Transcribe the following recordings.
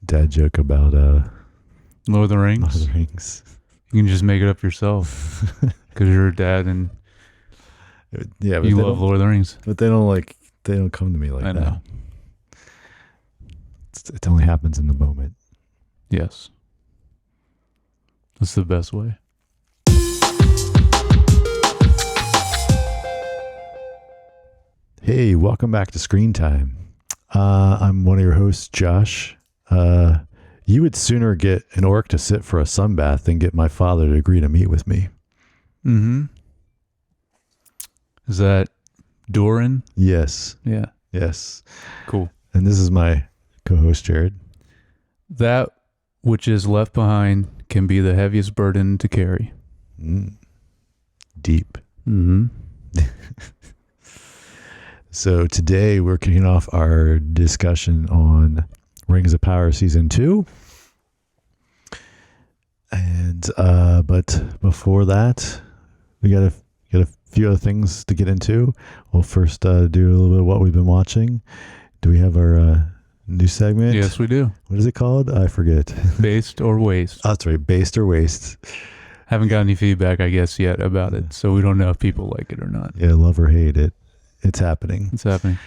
dad joke about Lord of the Rings. Lord of the Rings. You can just make it up yourself because you're a dad and Yeah, but you love Lord of the Rings. But they don't come to me like I that. know. It only happens in the moment. Yes. That's the best way. Hey, welcome back to Screen Time. I'm one of your hosts, Josh. You would sooner get an orc to sit for a sunbath than get my father to agree to meet with me. Mm-hmm. Is that Doran? Yes. Yeah. Yes. Cool. And this is my co-host, Jared. That which is left behind can be the heaviest burden to carry. Deep. Mm-hmm. So today we're kicking off our discussion on Rings of Power Season 2. And but before that, we got a few other things to get into. We'll first do a little bit of what we've been watching. Do we have our new segment? Yes, we do. What is it called? I forget. Based or waste. Oh, that's right. Based or waste. Haven't got any feedback, I guess, yet about it. So we don't know if people like it or not. Yeah, love or hate it. It's happening. It's happening.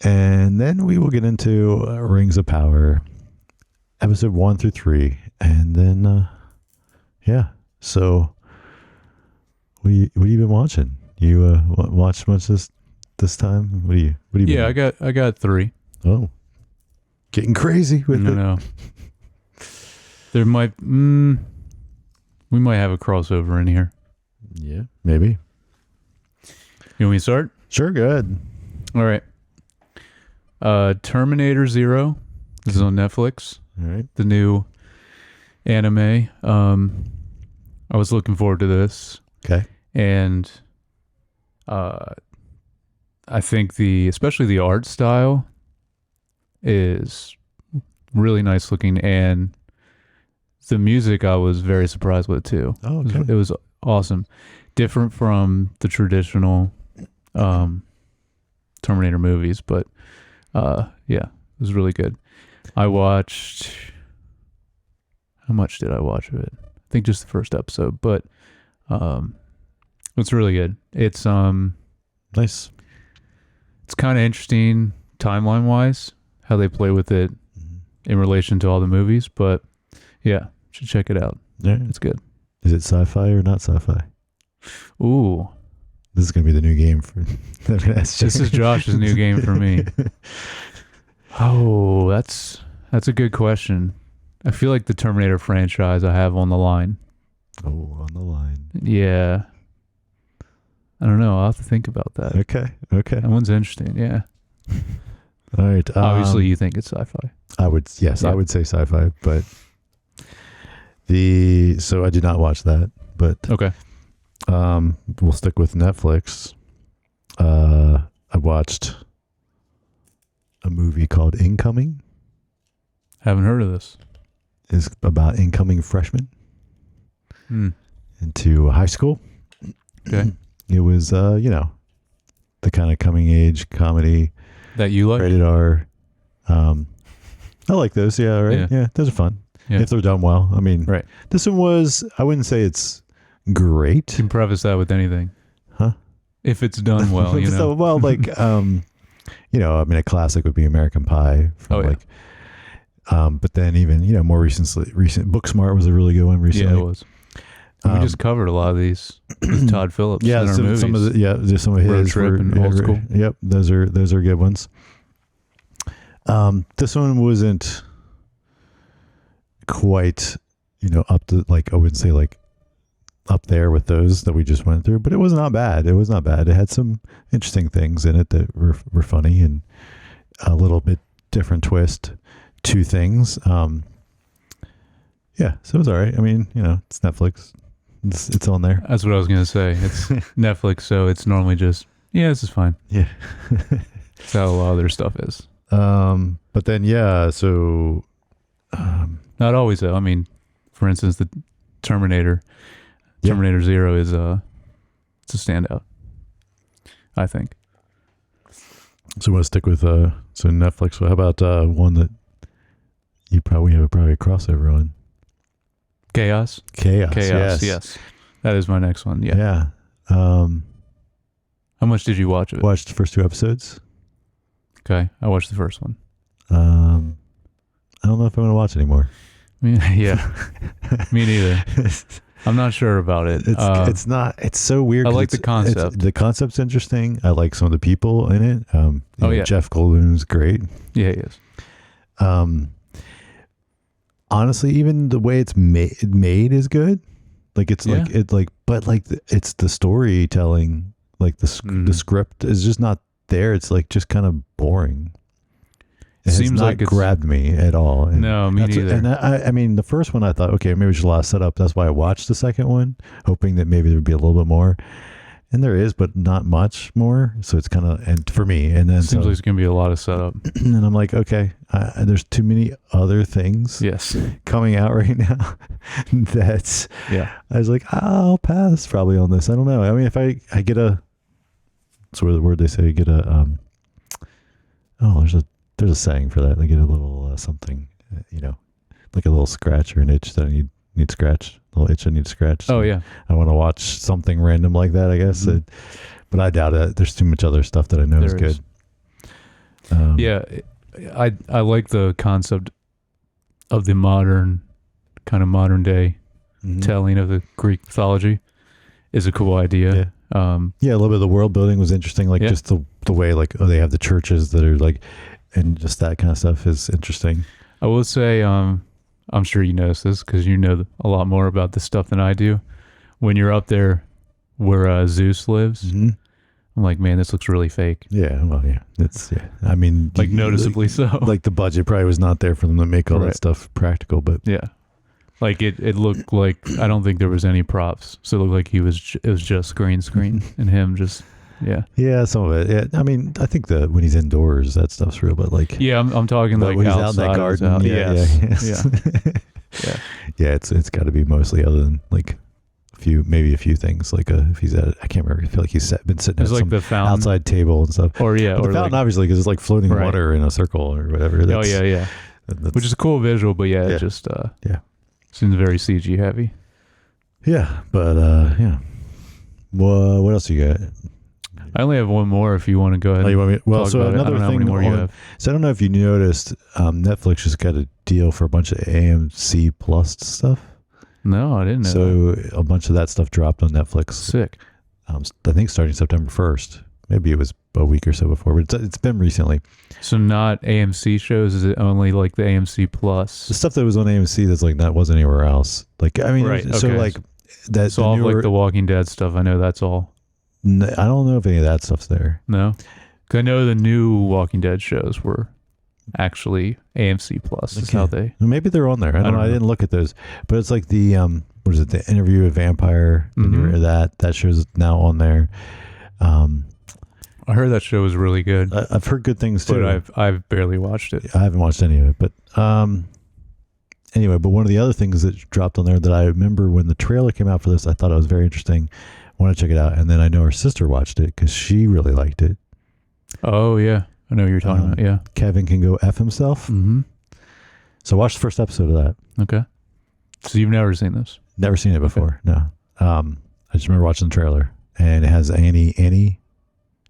And then we will get into Rings of Power, episode 1 through 3. And then, yeah. So, what have you been watching? You watched much this time? What do you? Yeah, I got 3. Oh, getting crazy with it. No. There might we might have a crossover in here. Yeah, maybe. You want me to start? Sure, go ahead. All right. Terminator Zero. This is on Netflix. All right. The new anime. I was looking forward to this. Okay. And I think especially the art style is really nice looking, and the music I was very surprised with too. Oh, okay. It was awesome. Different from the traditional Terminator movies, but yeah, it was really good. I watched, how much did I watch of it? I think just the first episode, but it's really good. It's Nice. It's kind of interesting timeline wise how they play with it in relation to all the movies, but yeah, should check it out. Yeah. It's good. Is it sci-fi or not sci-fi? Ooh, This is going to be the new game for... this is Josh's new game for me. Oh, that's a good question. I feel like the Terminator franchise I have on the line. Oh, on the line. Yeah. I don't know. I'll have to think about that. Okay. That one's interesting. Yeah. All right. Obviously, you think it's sci-fi. I would say sci-fi, but so I did not watch that, but Okay. we'll stick with Netflix. I watched a movie called Incoming. Haven't heard of this. It's about incoming freshmen into high school. Okay. It was, the kind of coming age comedy. That you like? Rated R. I like those. Yeah, right. Yeah, those are fun. Yeah. If they're done well. I mean, right. This one was, I wouldn't say it's great. You can preface that with anything. Huh? If it's done well, you know. So, well, like, I mean, a classic would be American Pie. But then even, more recent Booksmart was a really good one recently. Yeah, it was. We just covered a lot of these with Todd Phillips. Yeah, in our movies. Just some of his. Road Trip and Old School. Yep, those are good ones. This one wasn't quite, up to, like, I wouldn't say like up there with those that we just went through, but it was not bad. It had some interesting things in it that were funny and a little bit different twist to things. Yeah, so it was all right. I mean, it's Netflix. It's on there. That's what I was going to say. It's Netflix, so it's normally just, this is fine. Yeah. That's how a lot of their stuff is. But then, yeah, so... Not always, though. I mean, for instance, the Terminator Zero is it's a standout, I think. So we want to stick with Netflix. How about one that you probably have probably a crossover on. Chaos. Chaos. Yes. That is my next one. Yeah. Yeah. How much did you watch of it? Watched the first 2 episodes. Okay, I watched the first one. I don't know if I'm going to watch anymore. Yeah, me neither. I'm not sure about it. It's not. It's so weird. I like the concept. The concept's interesting. I like some of the people in it. You know, Jeff Goldblum's great. Yeah, he is. Honestly, even the way it's made is good. Like it's it's the storytelling. Like the script is just not there. It's like just kind of boring. It seems like it's grabbed me at all. And no, me neither. And I mean, the first one I thought, okay, maybe it's just a lot of setup. That's why I watched the second one, hoping that maybe there'd be a little bit more. And there is, but not much more. So it's kind of, and for me, and then seems like it's gonna be a lot of setup. And I'm like, okay, there's too many other things coming out right now. That's I was like, I'll pass probably on this. I don't know. I mean, if I get a, sort of the word they say, get a there's a saying for that. I get a little something, you know, like a little scratch or an itch that I need scratch. A little itch I need to scratch. So I want to watch something random like that, I guess. Mm-hmm. But I doubt it. There's too much other stuff that I know is good. I like the concept of the modern day telling of the Greek mythology. Is a cool idea. Yeah. A little bit of the world building was interesting. Like just the way, like, they have the churches that are like, and just that kind of stuff is interesting. I will say, I'm sure you notice this because you know a lot more about this stuff than I do. When you're up there where Zeus lives, I'm like, man, this looks really fake. Yeah, well, I mean, like noticeably so. Like the budget probably was not there for them to make all that stuff practical, but like it looked like, I don't think there was any props, so it looked like it was just green screen and him just. Yeah, some of it. Yeah, I mean, I think when he's indoors, that stuff's real. But like, I'm talking like when he's outside, out in that garden. It's got to be mostly other than like maybe a few things. Like if he's at, I can't remember. I feel like he's been sitting at some outside table and stuff. Or the fountain, like, obviously, because it's like floating water in a circle or whatever. Which is a cool visual, but it just seems very CG heavy. Yeah, but Well, what else you got? I only have one more if you want to go ahead. Oh, you want me? Well, talk so about another it. I don't know thing. How many more you have. So I don't know if you noticed, Netflix just got a deal for a bunch of AMC Plus stuff. No, I didn't know. So a bunch of that stuff dropped on Netflix. Sick. I think starting September 1st. Maybe it was a week or so before, but it's been recently. So not AMC shows? Is it only like the AMC Plus? The stuff that was on AMC that's like that wasn't anywhere else. Like, I mean, so like that. So all like the Walking Dead stuff. I know that's all. I don't know if any of that stuff's there. No, because I know the new Walking Dead shows were actually AMC Plus. Is how they. Maybe they're on there. I don't know. I didn't look at those, but it's like the what is it? The Interview with Vampire. That show's now on there. I heard that show was really good. I've heard good things too. But I've barely watched it. I haven't watched any of it, but anyway. But one of the other things that dropped on there that I remember when the trailer came out for this, I thought it was very interesting. I want to check it out, and then I know her sister watched it because she really liked it. Oh yeah, I know what you're talking about. Yeah, Kevin Can Go F Himself. Mm-hmm. So watch the first episode of that. Okay. So you've never seen this? Never seen it before. Okay. No. I just remember watching the trailer, and it has Annie.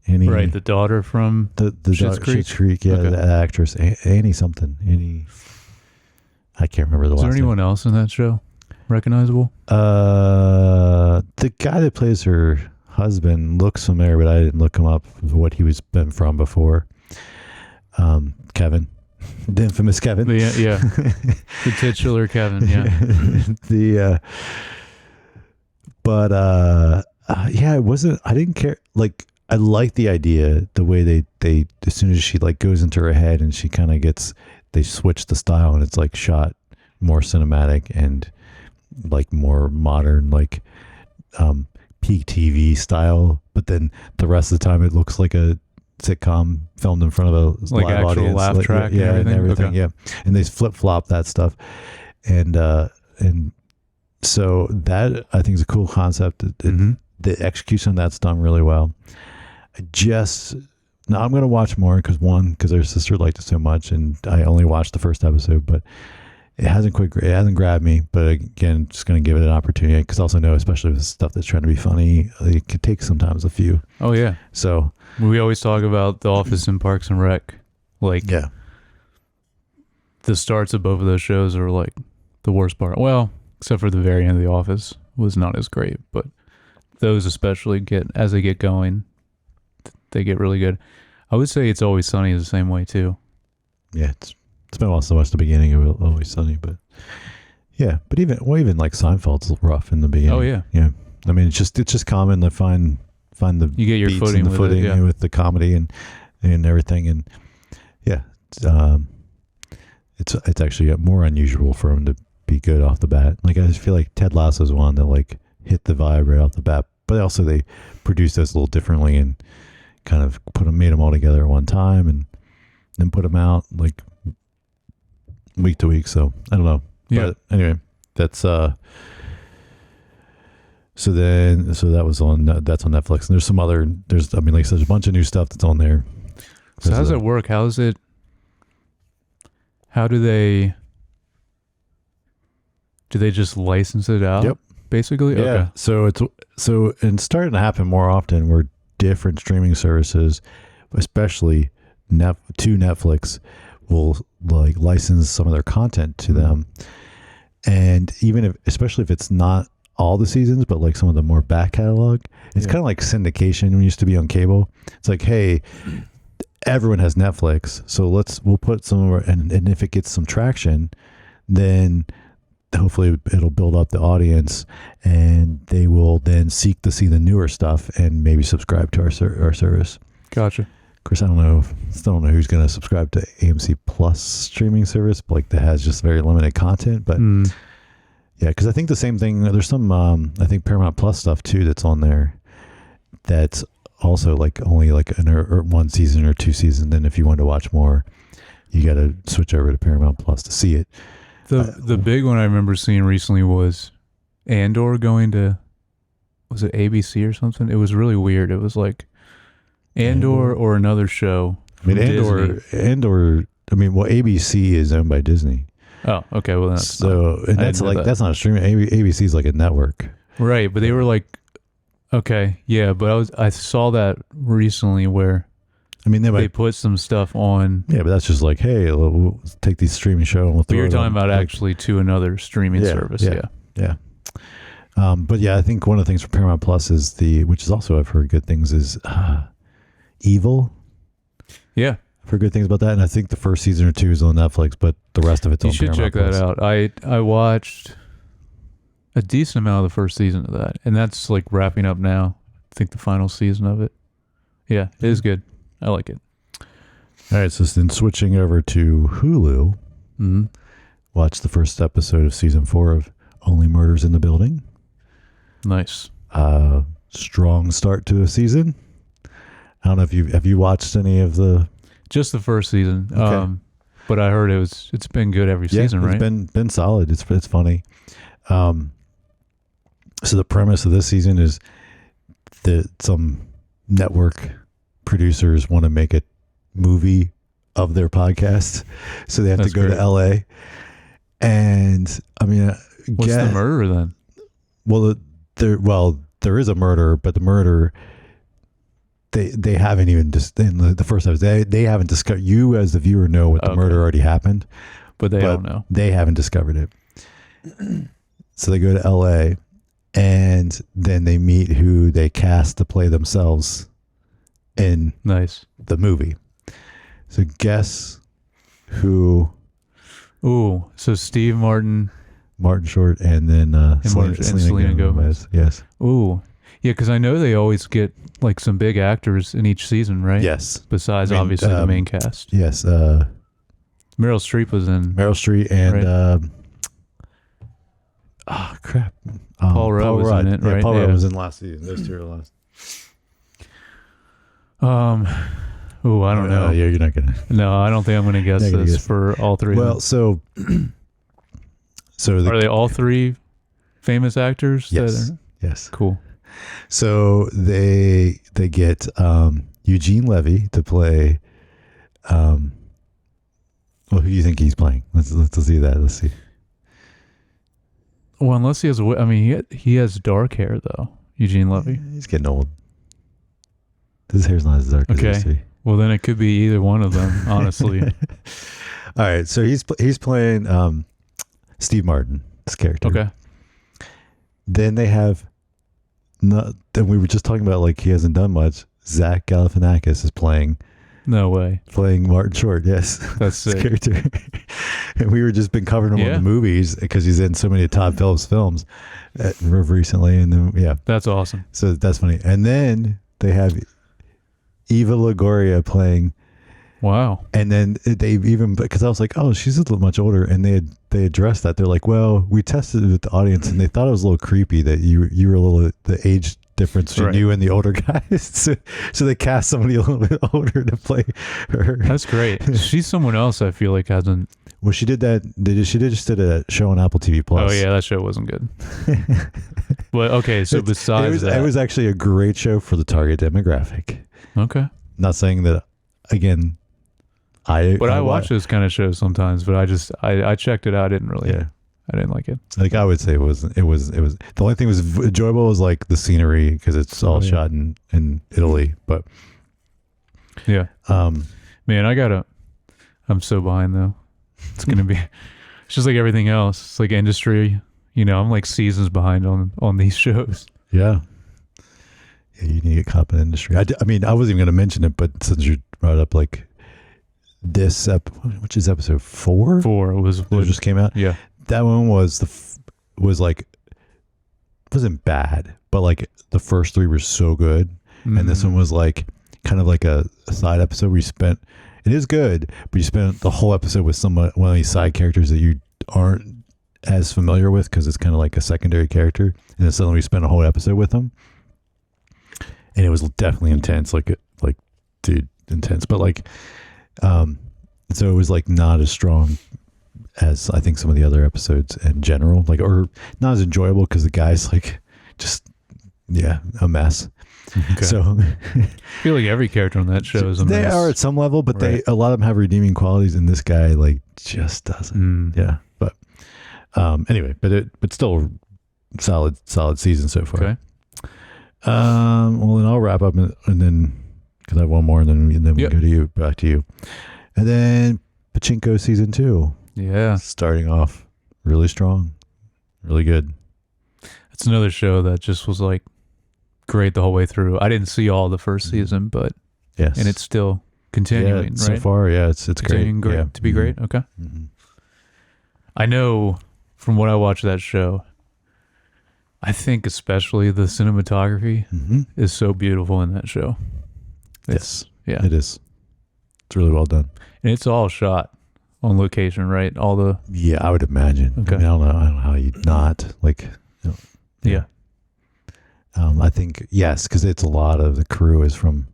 Right, the daughter from the Schitt's Creek. Yeah, okay. The actress Annie something. I can't remember the last name. Is there anyone else in that show recognizable? The guy that plays her husband looks familiar, but I didn't look him up what he was been from before. Kevin, the infamous Kevin. The titular Kevin. Yeah. It wasn't. I didn't care. Like, I like the idea, the way they as soon as she like goes into her head and she kind of they switch the style and it's like shot more cinematic and like more modern, like peak TV style. But then the rest of the time it looks like a sitcom filmed in front of a like live actual audience, laugh track, and everything. Okay. Yeah, and they flip flop that stuff, and so that I think is a cool concept. The execution of that's done really well. now I'm gonna watch more because her sister liked it so much, and I only watched the first episode, but it hasn't grabbed me. But again, just gonna give it an opportunity because I also know, especially with stuff that's trying to be funny, it could take sometimes a few. Oh yeah. So We always talk about The Office and Parks and Rec. Like, yeah, the starts of both of those shows are like the worst part. Well, except for the very end of The Office was not as great, but those especially as they get going, they get really good. I would say It's Always Sunny is the same way too. yeah. It's been so much the beginning of Always Sunny, but yeah. But even like Seinfeld's rough in the beginning. Oh yeah. Yeah. I mean, it's just common to find the You get your beats footing and the with it, yeah. with the comedy and everything, and yeah, it's actually more unusual for him to be good off the bat. Like I just feel like Ted Lasso's one that like hit the vibe right off the bat, but also they produced those a little differently and kind of made them all together at one time and then put them out like week to week. So I don't know. Yeah. But anyway, that's so that was that's on Netflix, and there's some other there's a bunch of new stuff that's on there. So how does it work? How do they just license it out? Yep. Basically? Yeah. Okay. So it's starting to happen more often where different streaming services, especially to Netflix, will like license some of their content to them. And especially if it's not all the seasons, but like some of the more back catalog, it's kind of like syndication when it used to be on cable. It's like, hey, everyone has Netflix, so we'll put some of our, and if it gets some traction, then hopefully it'll build up the audience, and they will then seek to see the newer stuff and maybe subscribe to our service. Gotcha. Of course, still don't know who's going to subscribe to AMC Plus streaming service, like that has just very limited content. But yeah, because I think the same thing. There's some I think Paramount Plus stuff too that's on there. That's also like only like one season or two seasons. Then if you want to watch more, you got to switch over to Paramount Plus to see it. The big one I remember seeing recently was Andor going to, was it ABC or something? It was really weird. It was like Andor or another show. I mean, Andor. I mean, well, ABC is owned by Disney. Oh, okay. Well, that's not a streaming. ABC is like a network, right? But they were like, okay, yeah. But I saw that recently where, I mean, they put some stuff on. Yeah, but that's just like, hey, we'll take these streaming show and we'll throw it on. You're talking about actually to another streaming service, yeah. But yeah, I think one of the things for Paramount Plus is which is also I've heard good things is Evil. Yeah, I've heard good things about that, and I think the first season or two is on Netflix, but the rest of it's on Paramount Plus. You should check that out. I watched a decent amount of the first season of that, and that's like wrapping up now. I think the final season of it. Yeah, it is good. I like it. All right, so then switching over to Hulu, watch the first episode of season 4 of Only Murders in the Building. Nice. Strong start to a season. I don't know if have you watched any of just the first season. Okay. But I heard it's been good every season, right? It's been solid. It's funny. So the premise of this season is that some network producers want to make a movie of their podcast, so they have to go to LA. And I mean, what's the murder then? Well, there is a murder, but the murder they haven't even just in the first episode they haven't discovered. You as the viewer know what the murder already happened, but they don't know. They haven't discovered it. So they go to LA, and then they meet who they cast to play themselves in the movie. So guess who? Ooh, so Steve Martin Short, and then Selena Gomez. Yes. Ooh, yeah, because I know they always get like some big actors in each season, right? Yes. Besides, obviously, the main cast. Yes. Meryl Streep was in. Meryl Streep and crap. Paul Rudd was in it, right? Paul Rudd was in last season. Those two are last. Oh, I don't know. Yeah, you're not gonna. No, I don't think I'm gonna guess this for all three. Well, so are they all three famous actors? Yes. Yes. Cool. So they get Eugene Levy to play. Well, who do you think he's playing? Let's see that. Let's see. Well, unless he has, I mean, he has dark hair though. Eugene Levy. He's getting old. His hair's not as dark as Okay. you see. Well, then it could be either one of them. Honestly. All right. So he's playing Steve Martin's character. Okay. Then they have. Then we were just talking about like he hasn't done much. Zach Galifianakis is playing No way. Martin Short. Yes, That's his sick. character. And we were just been covering him on the movies because he's in so many Todd Phillips films recently, and then That's awesome. so that's funny. And then they have Eva Longoria playing. Wow. And then they even, because I was like, oh, she's a little much older, and they addressed that. They're like, well, we tested it with the audience, and they thought it was a little creepy that you were a little the age difference between you and the older guys. so they cast somebody a little bit older to play her. That's great. She's someone else I feel like hasn't. Well, she did that. She just did a show on Apple TV Plus. Oh yeah, that show wasn't good. But okay, so besides that, it was actually a great show for the target demographic. okay. Not saying that again. I watch those kind of shows sometimes, but I checked it out. I didn't really. Yeah. I didn't like it. Like I would say it was the only thing was enjoyable was like the scenery because it's all shot in Italy. But yeah, man, I'm so behind though. It's gonna be. It's just like everything else. It's like industry. I'm like seasons behind on these shows. Yeah, you need to get caught in the industry. I mean, I wasn't even going to mention it, but since you brought up like this which is episode 4? 4 was it just came out. Yeah, that one was wasn't bad, but like the first 3 were so good, and this one was like kind of like a side episode where it is good, but you spent the whole episode with one of these side characters that you aren't as familiar with because it's kind of like a secondary character, and then suddenly we spent a whole episode with them, and it was definitely intense, like dude, intense, but like so it was like not as strong as I think some of the other episodes in general, like, or not as enjoyable because the guy's like just a mess. Okay. So I feel like every character on that show is a they mess. are at some level, but Right. a lot of them have redeeming qualities, and this guy like just doesn't. Yeah, but anyway, but still solid season so far. Okay. Well, then I'll wrap up and then because I have one more, and then we go back to you, and then Pachinko season 2. Yeah, Starting off really strong, really good. it's another show that just was like great the whole way through. I didn't see all the first season, but Yes, and it's still continuing, right? So far, it's Continuing great. Yeah. to be great. Okay. Mm-hmm. I know from what I watched that show, I think especially the cinematography Mm-hmm. is so beautiful in that show. Yes, Yeah. it is. It's really well done. And it's all shot on location, right? All the Yeah, I would imagine. Okay. I mean, I don't know how you'd not like. yeah. I think yes, because it's a lot of the crew is from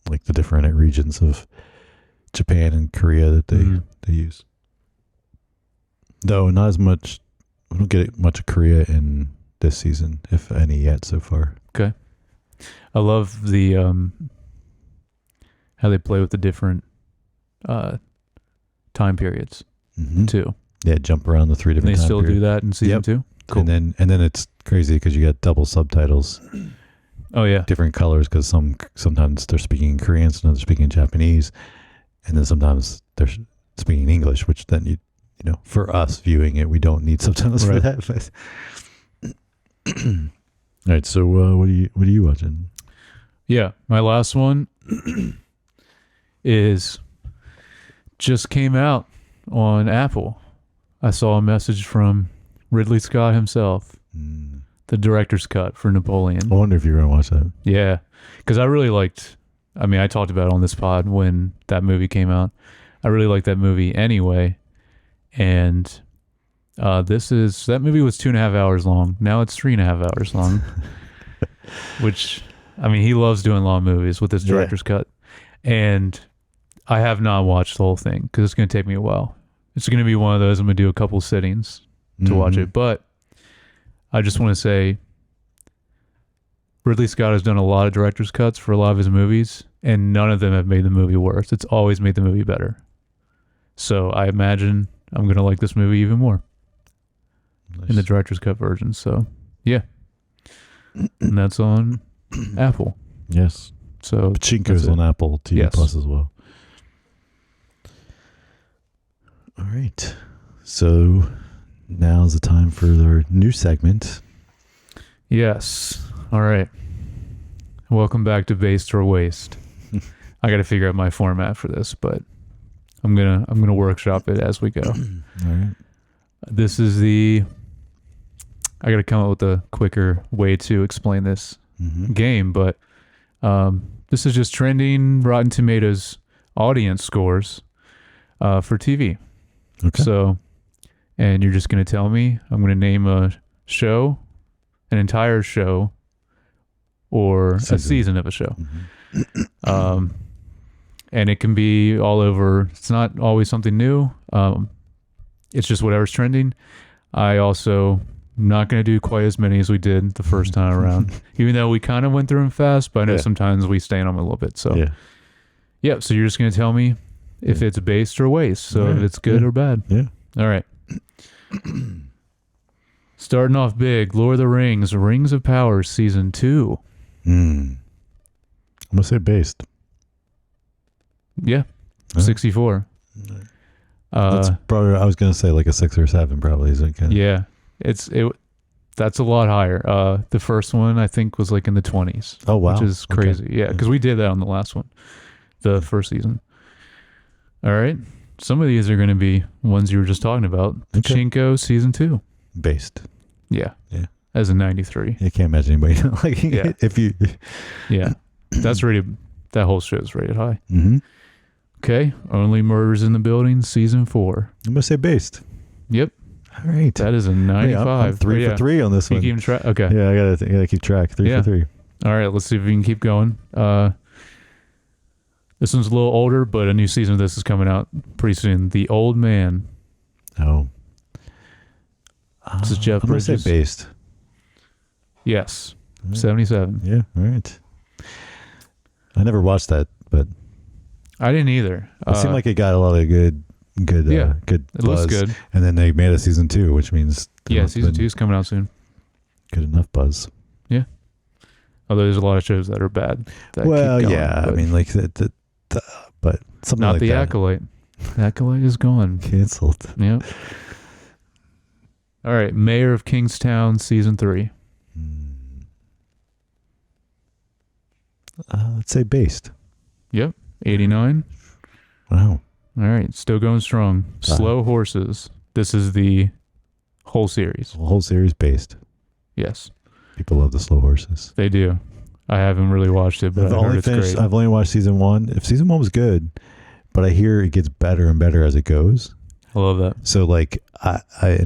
like the different regions of Japan and Korea that they use. Though not as much. We don't get much of Korea in this season, if any, yet so far. Okay. I love the how they play with the different time periods Mm-hmm. too. Yeah, jump around the 3 And different. they time still periods. do that in season 2. Cool. And then it's crazy because you got double subtitles, Oh yeah. different colors because sometimes they're speaking in Korean, sometimes they're speaking in Japanese, and then sometimes they're speaking English, which then you know for us viewing it, we don't need subtitles for Right. that. But all right, so what are you watching? Yeah, my last one is just came out on Apple. I saw a message from Ridley Scott himself, the director's cut for Napoleon. I wonder if you're gonna watch that. Yeah, because I really liked. I mean, I talked about it on this pod when that movie came out. I really liked that movie anyway, and that movie was 2.5 hours long. Now it's 3.5 hours long, which I mean, he loves doing long movies with his director's cut, and I have not watched the whole thing because it's going to take me a while. It's going to be one of those I'm going to do a couple sittings to watch it, but I just want to say Ridley Scott has done a lot of director's cuts for a lot of his movies, and none of them have made the movie worse. It's always made the movie better. So I imagine I'm going to like this movie even more in the director's cut version. So, yeah. And that's on Apple. Yes. So Pachinko's on Apple TV Plus as well. All right. So now's the time for their new segment. Yes. All right. Welcome back to Based or Waste. I got to figure out my format for this, but I'm gonna workshop it as we go. All right. This is I got to come up with a quicker way to explain this game, but this is just trending Rotten Tomatoes audience scores for TV. Okay. So, and you're just going to tell me, I'm going to name a show, an entire show, or a season of a show. And it can be all over. It's not always something new. It's just whatever's trending. I also not going to do quite as many as we did the first time around, even though we kind of went through them fast, but I know sometimes we stay on them a little bit. So, so you're just going to tell me if it's based or waste. So if it's good or bad. Yeah. All right. Starting off big, Lord of the Rings, Rings of Power, Season 2. I'm going to say based. Yeah. 64. That's probably, I was going to say like a 6 or 7 probably. Is it kind of... Yeah. That's a lot higher. The first one I think was like in the 20s. Oh wow. Which is crazy. Okay. Yeah, because we did that on the last one. The first season. All right. Some of these are going to be ones you were just talking about. Pachinko Season 2. Based. Yeah. Yeah. As a 93. You can't imagine anybody not liking it if you... Yeah. That's rated... That whole show is rated high. Mm-hmm. Okay. Only Murders in the Building, Season 4. I'm going to say based. Yep. All right. That is a 95. I'm 3 for 3 on this one. You keeping track? Okay. Yeah, I gotta keep track. 3 for 3. All right. Let's see if we can keep going. This one's a little older, but a new season of this is coming out pretty soon. The Old Man. Oh. This is Jeff Bridges. I'm going to say based. Yes. Right. 77. Yeah. All right. I never watched that, but I didn't either. It seemed like it got a lot of good good it buzz. looks good. And then they made a season 2, which means season 2 is coming out soon. Good enough buzz. Yeah. Although there's a lot of shows that are bad. That well, keep going, yeah, I mean, like but something not like the that. Acolyte. The Acolyte is gone. Canceled. Yep. All right, Mayor of Kingstown, Season 3. Let's say based. Yep, 89. Wow. All right, still going strong. Slow Horses. This is the whole series. The whole series based. Yes. People love the slow horses. They do. I haven't really watched it, but I've only watched season 1. If season 1 was good, but I hear it gets better and better as it goes. I love that. So like I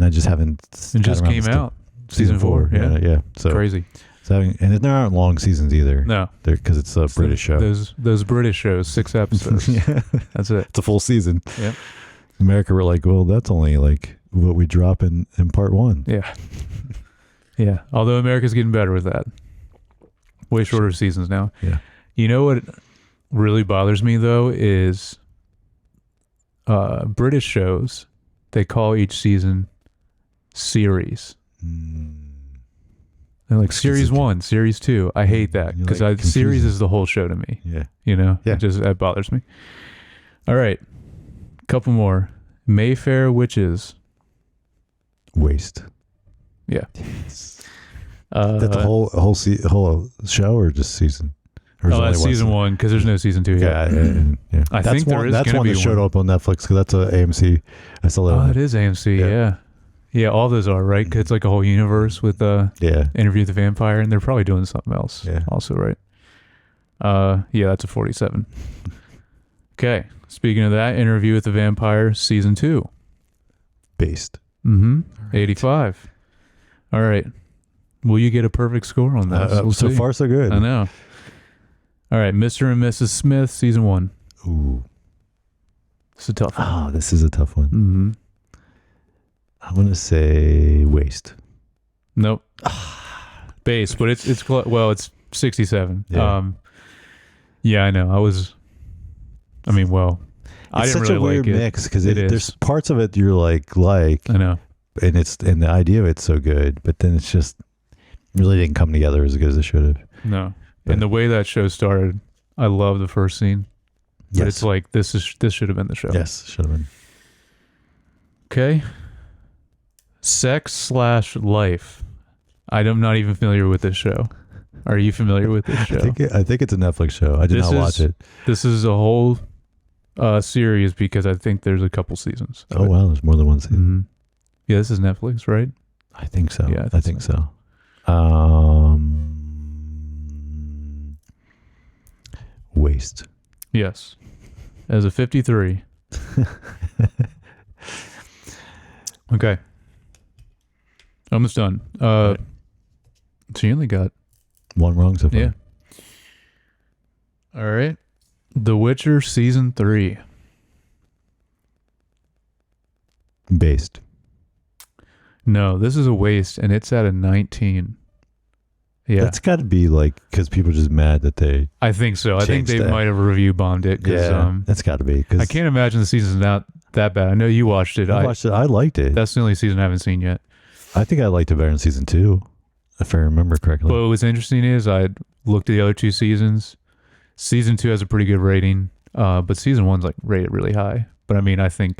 just haven't. It just came out. Season 4. Yeah. So crazy. And there aren't long seasons either. No, because it's a British show. Those British shows, 6 episodes. Yeah, that's it. It's a full season. Yeah. America were like, well, that's only like what we drop in part 1. Yeah. Yeah. Although America's getting better with that. Way shorter seasons now. Yeah. You know what really bothers me though is British shows, they call each season series. They're like series 1, series 2. I hate that because series is the whole show to me. Yeah. You know? Yeah. That bothers me. All right. Couple more. Mayfair Witches. Waste. Yeah. That the whole show or just season? Or that's season 1 because there's no season 2 yet. Yeah. I think there is. That's one that showed up on Netflix because that's a AMC. I saw that. Oh, it is AMC. Yeah. Yeah, all those are, right? 'Cause it's like a whole universe with Interview with the Vampire, and they're probably doing something else also, right? Yeah, that's a 47. Okay. Speaking of that, Interview with the Vampire, season 2. Based. Mm-hmm. 85. All right. Will you get a perfect score on this? We'll so see. far, so good. I know. All right. Mr. and Mrs. Smith, season 1. Ooh. It's a tough one. Oh, this is a tough one. Mm-hmm. I'm going to say waste. Nope. Base, but it's 67. Yeah. Yeah, I know. I didn't It's such really a weird like it. mix because It is. there's parts of it you're like, I know. and the idea of it's so good, but then it's just really didn't come together as good as it should have. No. But- And the way that show started, I love the first scene. But Yes. it's like this should have been the show. Yes, should have been. Okay. Sex/Life. I'm not even familiar with this show. Are you familiar with this show? I think it's a Netflix show. I did not watch it. This is a whole series because I think there's a couple seasons. Oh wow, there's more than one season. Mm-hmm. Yeah, this is Netflix, right? I think so. Yeah, I think so. Waste. Yes. As a 53. Okay. Almost done. So you only got One wrong so far. Yeah. All right. The Witcher season 3. Based. No, this is a waste, and it's at a 19. Yeah, That's got to be like because people are just mad that they. I think so. I think changed they that. might have review bombed it. That's got to be. Cause I can't imagine the season's not that bad. I know you watched it. I watched it. I liked it. That's the only season I haven't seen yet. I think I liked it better in season 2, if I remember correctly. But what was interesting is I looked at the other two seasons. Season 2 has a pretty good rating, but season 1's like rated really high. But the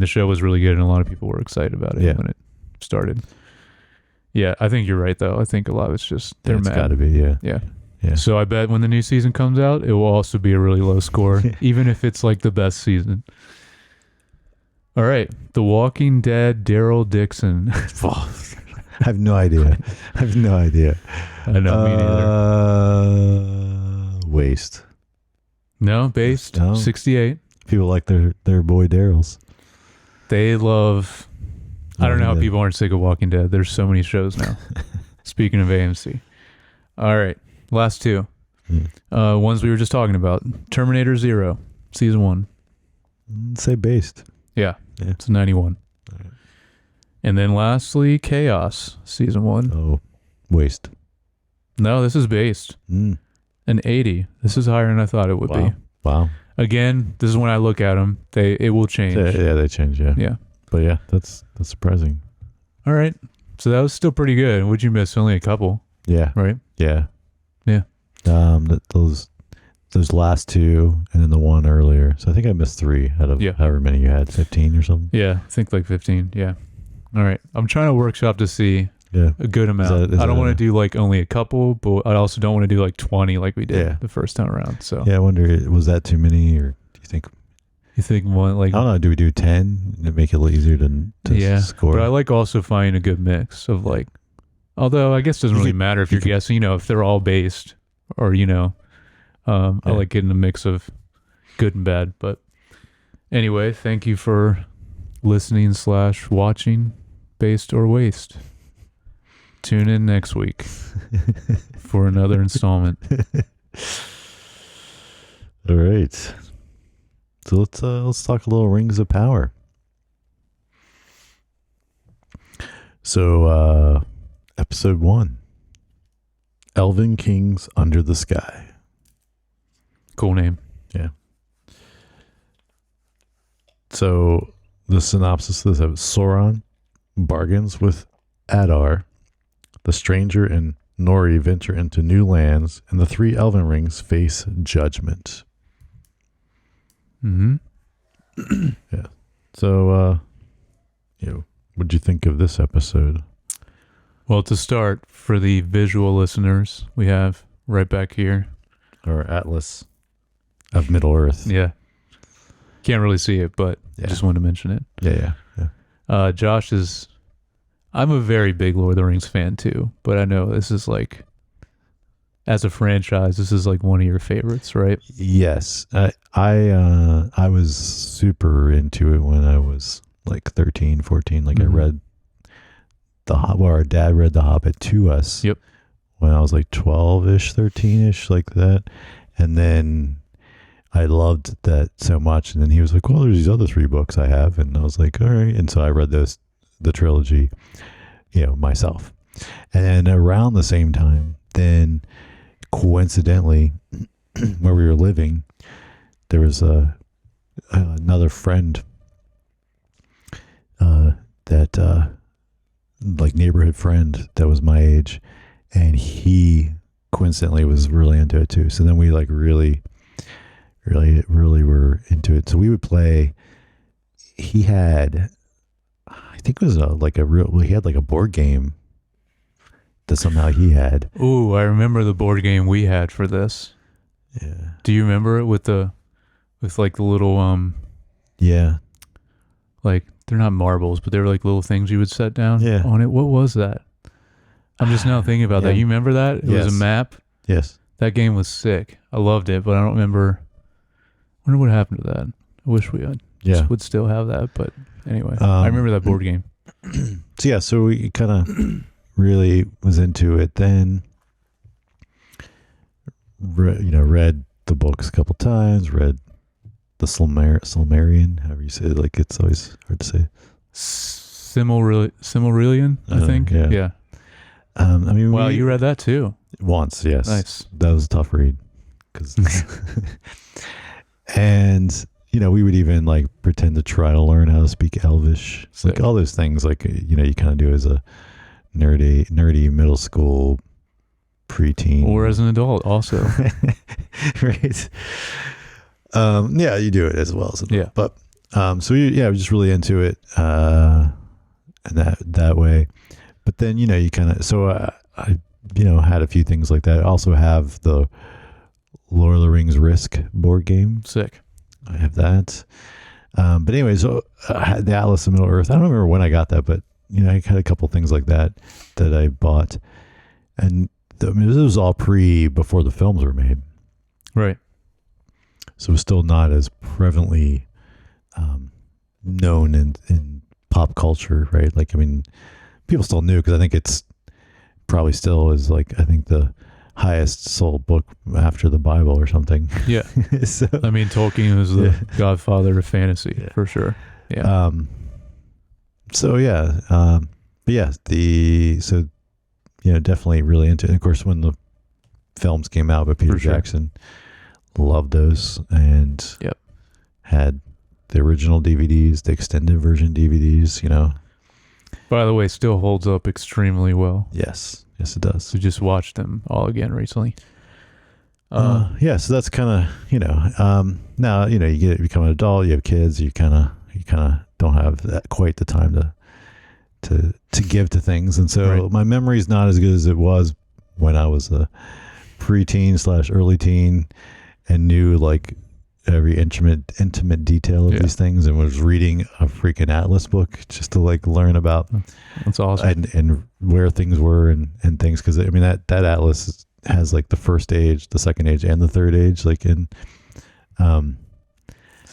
show was really good, and a lot of people were excited about it when it started. Yeah, I think you're right, though. I think a lot of it's just they're it's mad. got to be. Yeah. Yeah. So I bet when the new season comes out, it will also be a really low score, even if it's like the best season. All right. The Walking Dead, Daryl Dixon. I have no idea. I know, me neither. Waste. No, based. No. 68. People like their boy Daryl's. They love... I don't know how Walking Dead. people aren't sick of Walking Dead. There's so many shows now. Speaking of AMC. All right. Last two. Ones we were just talking about. Terminator 0, season 1. Say based. Yeah. It's a 91. Right. And then lastly, Chaos, season 1. Oh, waste. No, this is based. An 80. This is higher than I thought it would be. Wow. Again, this is when I look at them. It will change. Yeah, they change. Yeah. Yeah. But yeah, that's surprising. All right. So that was still pretty good. What'd you miss? Only a couple, Yeah. right? Yeah. Yeah. Those last two and then the one earlier. So I think I missed 3 out of however many you had, 15 or something. Yeah, I think like 15. Yeah. All right. I'm trying to workshop to see Yeah. a good amount. I don't want to do like only a couple, but I also don't want to do like 20 like we did the first time around. So yeah, I wonder, was that too many, or do you think? you think one like I don't know. Do we do 10 to make it a little easier to score? But I like also finding a good mix of like, although I guess it doesn't really matter if you're guessing, if they're all based or, I like getting a mix of good and bad. But anyway, thank you for listening / watching Based or Waste. Tune in next week for another installment. All right. So let's talk a little Rings of Power. So episode 1, Elven Kings Under the Sky. Cool name. Yeah. So the synopsis of this is Sauron bargains with Adar. The stranger and Nori venture into new lands, and the 3 Elven Rings face judgment. Mm-hmm. Yeah. So, what'd you think of this episode? Well, to start, for the visual listeners, we have right back here. Or Atlas of Middle Earth. Yeah. Can't really see it, but just wanted to mention it. Yeah. Josh is... I'm a very big Lord of the Rings fan too, but I know this is like, as a franchise, this is like one of your favorites, right? Yes. I was super into it when I was like 13, 14. Like I read our dad read The Hobbit to us. Yep. When I was like 12-ish, 13-ish, like that. And then I loved that so much. And then he was like, well, there's these other 3 books I have. And I was like, all right. And so I read the trilogy, myself. And around the same time, then coincidentally, where we were living, there was another friend that like neighborhood friend that was my age, and he coincidentally was really into it too. So then we like really were into it. So we would play. He had, I think it was he had like a board game that somehow he had. Ooh, I remember the board game we had for this. Yeah. Do you remember it with like the little Yeah. like they're not marbles, but they're like little things you would set down on it. What was that? I'm just now thinking about that. You remember that? It was a map. Yes. That game was sick. I loved it, but I don't remember. I wonder what happened to that. I wish we would still have that, but anyway, I remember that board game. So we kind of really was into it. Then, read the books a couple times. Read the Silmarillion, however you say it. Like, it's always hard to say. Silmarillion, I think. Yeah. I mean, wow, you read that too? Once, yes. Nice. That was a tough read, and we would even like pretend to try to learn how to speak Elvish, Sick. like all those things. Like you kind of do as a nerdy middle school preteen, or as an adult, also. Right. You do it as well as an adult. But so we were just really into it, and that way. But then you kind of I had a few things like that. I also have the Lord of the Rings Risk board game. Sick. I have that. But anyway, so I had the Atlas of Middle Earth. I don't remember when I got that, but I had a couple things like that I bought, and this was all before the films were made, right? So it was still not as prevalently known in pop culture, right? Like, I mean, people still knew, because I think it's probably still is like, I think the highest sold book after the Bible or something. Yeah. So, I mean, Tolkien was the godfather of fantasy for sure. Yeah. Definitely really into it. And of course, when the films came out by Peter Jackson, loved those, and had the original DVDs, the extended version DVDs, By the way, still holds up extremely well. Yes, it does. So just watched them all again recently. So that's kind of, now, you become an adult, you have kids, you kind of don't have quite the time to give to things. And so my memory is not as good as it was when I was a preteen / early teen and knew like every intimate detail of these things, and was reading a freaking Atlas book just to like learn about. That's awesome. And where things were and things. Cause I mean, that Atlas has like the first age, the second age, and the third age, like in, so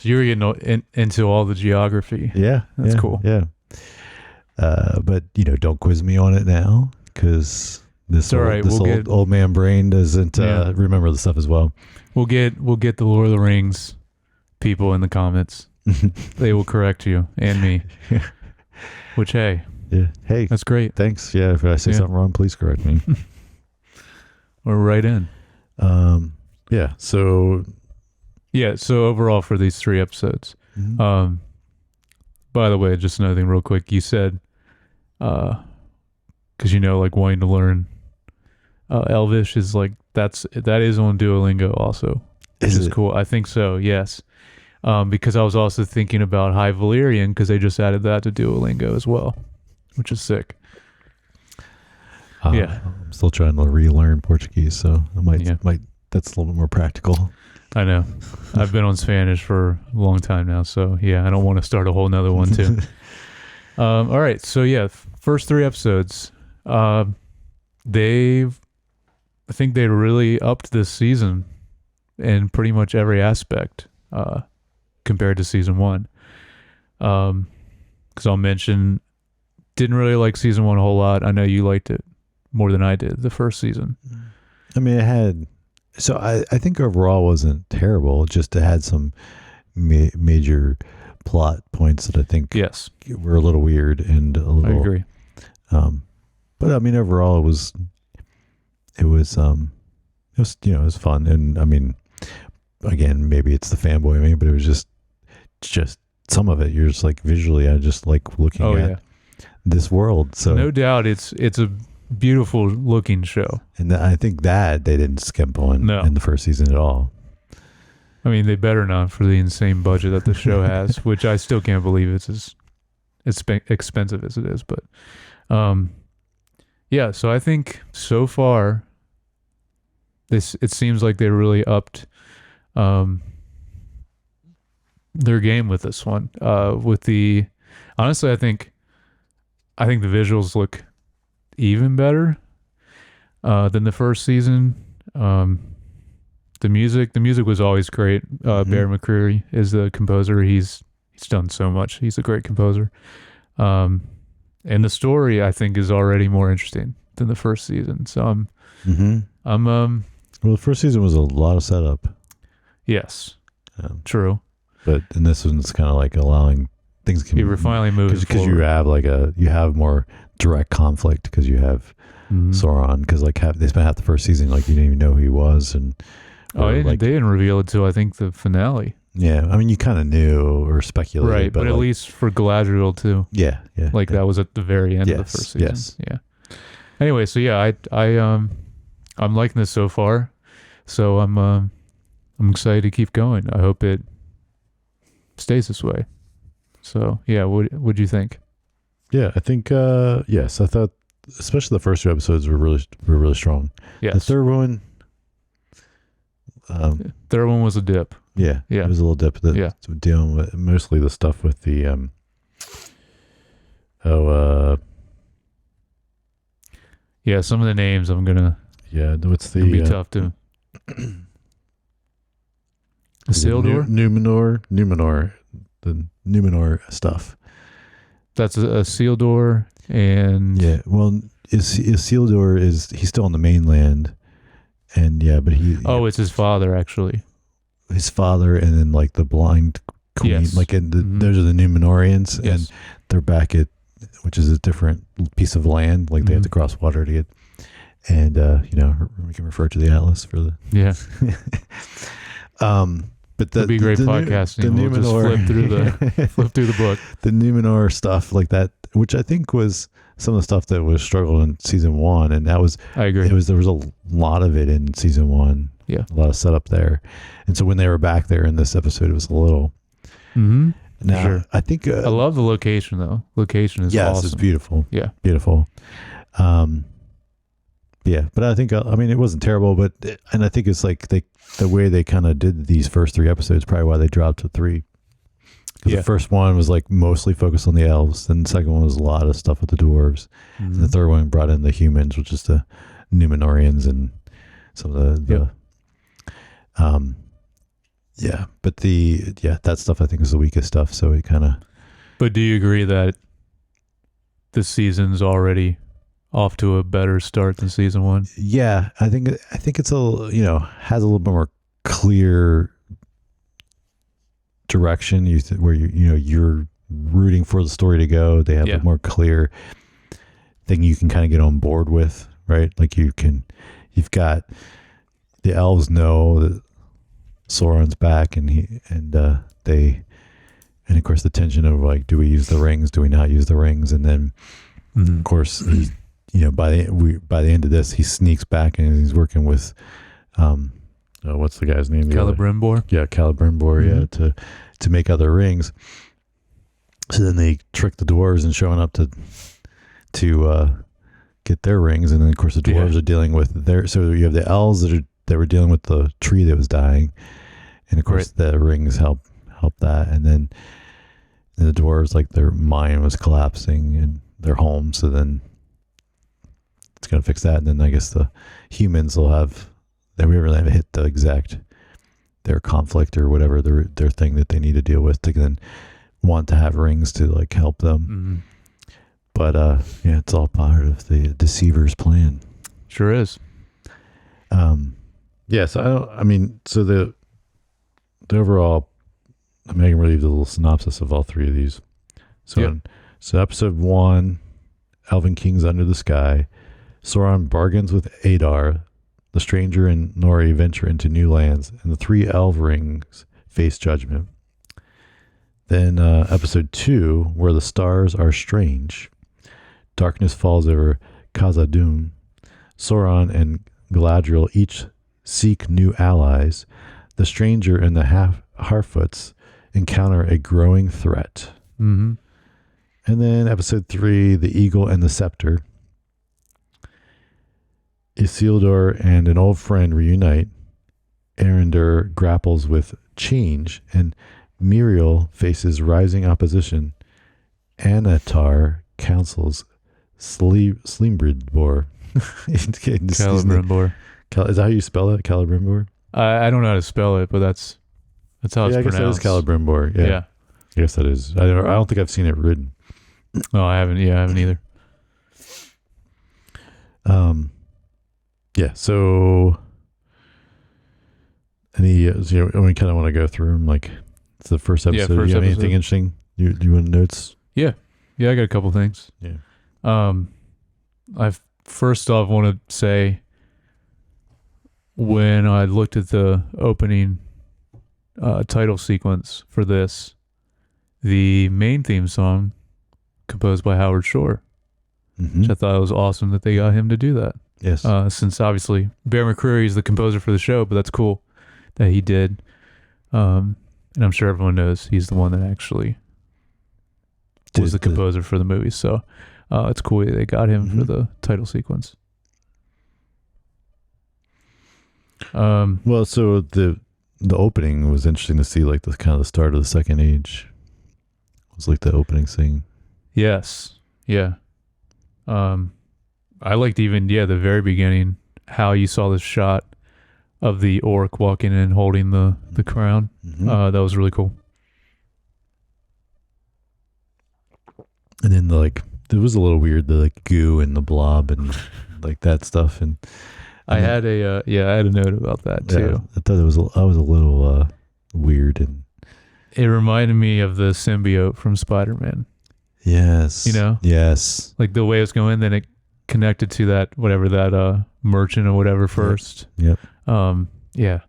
you're getting into all the geography. Yeah. That's cool. Yeah. But don't quiz me on it now, because this old man brain doesn't remember the stuff as well. We'll get the Lord of the Rings people in the comments. They will correct you and me. Which, hey, that's great. Thanks. Yeah, if I say something wrong, please correct me. Or right in. So overall for these 3 episodes, by the way, just another thing real quick. You said, because like wanting to learn Elvish is like that is on Duolingo also, which is cool. I think so. Yes, because I was also thinking about High Valyrian, because they just added that to Duolingo as well, which is sick. I'm still trying to relearn Portuguese, so I might that's a little bit more practical. I know. I've been on Spanish for a long time now, so I don't want to start a whole nother one too. All right, so first 3 episodes, I think they really upped this season in pretty much every aspect compared to season 1. Because I'll mention, didn't really like season 1 a whole lot. I know you liked it more than I did the first season. I mean, I think overall it wasn't terrible. Just it had some major plot points that I think were a little weird and a little. I agree. But I mean, overall it was it was fun. And I mean, again, maybe it's the fanboy in me, but it was just some of it. You're just like visually, I just like looking at this world. So no doubt, it's a beautiful looking show. And I think that they didn't skimp on No. in the first season at all. I mean, they better not for the insane budget that the show has, which I still can't believe it's as expensive as it is. But yeah, so I think so far it seems like they really upped their game with this one. Honestly, I think the visuals look even better than the first season. The music was always great. Bear McCreary is the composer. He's done so much. He's a great composer. And the story, I think, is already more interesting than the first season. So well, the first season was a lot of setup. Yes, true. But in this one's kind of like allowing things can. You were finally moving because you have more direct conflict because you have Sauron, because like they spent half the first season like you didn't even know who he was, and they didn't reveal it till I think the finale. Yeah, I mean you kind of knew or speculated, right? But at least for Galadriel too. Yeah. That was at the very end of the first season. Yes. Yeah. Anyway, so yeah, I'm liking this so far, so I'm excited to keep going. I hope it stays this way. So yeah, what'd you think? Yeah, I think yes. I thought especially the first two episodes were really strong. Yes. The third one, third one was a dip. Yeah. It was a little dip. So dealing with mostly the stuff with the yeah, some of the names I'm gonna what's the be tough to. Isildur? Numenor, the Numenor stuff. That's a Isildur, and well, Isildur he's still on the mainland, and but it's his father actually. His father, and then like the blind queen, like those are the Numenorians, and they're back at, which is a different piece of land, like they have to cross water to get, and we can refer to the atlas for the but that'd be great podcasting. We'll just flip through the book. The Numenor stuff like that, which I think was some of the stuff that was struggled in season one, and that was I agree. There was a lot of it in season one. Yeah, a lot of setup there, and so when they were back there in this episode, it was a little. Now, sure. I think I love the location though. Location is awesome. It's beautiful. Yeah, beautiful. But I think it wasn't terrible, but and I think it's like the way they kind of did these first three episodes, probably why they dropped to 3. Because the first one was like mostly focused on the elves, then the second one was a lot of stuff with the dwarves, and the third one brought in the humans, which is the Numenorians and some of the but that stuff I think is the weakest stuff. So it kind of. But do you agree that this season's already off to a better start than season 1? Yeah, I think it's has a little bit more clear direction. Where you're rooting for the story to go. They have a more clear thing you can kind of get on board with, right? Like you've got the elves know that Sauron's back, and of course the tension of like, do we use the rings? Do we not use the rings? And then of course by the end of this, he sneaks back and he's working with what's the guy's name? Celebrimbor. Celebrimbor. To make other rings. So then they trick the dwarves and showing up to get their rings, and then of course the dwarves are dealing with their. So you have the elves that were dealing with the tree that was dying, and of course the rings help that, and then the dwarves, like their mine was collapsing in their home, so then it's gonna fix that, and then I guess the humans will have. We really haven't hit the exact their conflict or whatever their thing that they need to deal with to then want to have rings to like help them. But it's all part of the deceiver's plan. Sure is. So the overall, I can really give the little synopsis of all three of these. So episode 1, Elven Kings Under the Sky. Sauron bargains with Adar, the stranger and Nori venture into new lands, and the three elf rings face judgment. Then episode 2, Where the Stars Are Strange. Darkness falls over Khazad-dûm. Sauron and Galadriel each seek new allies. The stranger and the Harfoots encounter a growing threat. Mm-hmm. And then episode 3, The Eagle and the Scepter. Isildur and an old friend reunite. Erendur grapples with change, and Miriel faces rising opposition. Anatar counsels Celebrimbor. Celebrimbor. Is that how you spell it? Celebrimbor? I don't know how to spell it, but that's how it's I guess pronounced. that is Celebrimbor. Yeah. I guess that is. I don't think I've seen it written. Oh, I haven't. Yeah, I haven't either. Yeah. So, we kind of want to go through them. Like, it's the first episode. First Do you have episode. anything interesting? You want notes? Yeah, I got a couple things. Yeah. I first off want to say, when I looked at the opening title sequence for this, the main theme song composed by Howard Shore, Mm-hmm. which I thought it was awesome that they got him to do that. Yes. Since obviously Bear McCreary is the composer for the show, but that's cool that he did. And I'm sure everyone knows he's the one that actually was the composer for the movie. So it's cool that they got him for the title sequence. Well, so the opening was interesting to see, like the kind of the start of the Second Age. It was like the opening scene. Yes. Yeah. I liked even, the very beginning, how you saw the shot of the orc walking in holding the crown. Mm-hmm. That was really cool. And then it was a little weird, the goo and the blob and like that stuff. And I had a note about that too. Yeah, I thought I was a little weird, and It reminded me of the symbiote from Spider-Man. yes, yes, Like the way it's going, then it connected to that merchant or whatever first. Yep. Yeah.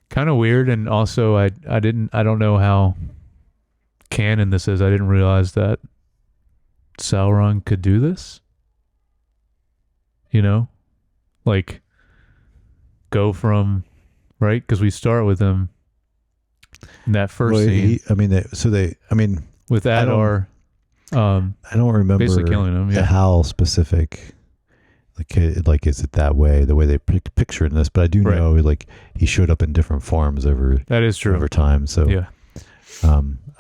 Kind of weird, and also I don't know how canon this is. I didn't realize that Sauron could do this. Like go from right, because we start with him in that first scene I with Adar. don't remember Basically killing him. Yeah. how specific. Like is it that way? The way they picture it in this, but I do Right. know he showed up in different forms over That is true. over time. So Yeah.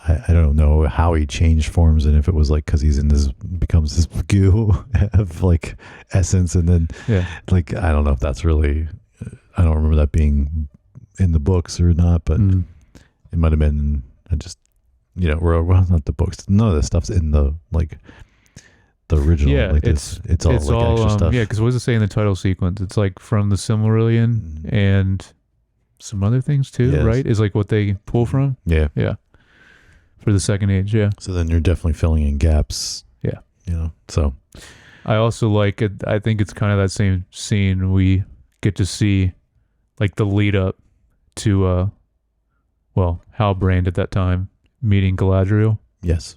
I don't know how he changed forms, and if it was because he's in this, becomes this goo of essence, and then I don't know if that's really, I don't remember that being in the books or not, but it might have been. I just well, not the books. None of this stuff's in the original. Yeah, it's all extra stuff. Yeah, because what does it say in the title sequence? It's from the Silmarillion and some other things too, Yes. right? Is what they pull from. Yeah. For the Second Age, yeah. So then you're definitely filling in gaps. Yeah. So I also like it. I think it's kind of that same scene we get to see, the lead up to, Halbrand at that time meeting Galadriel. yes.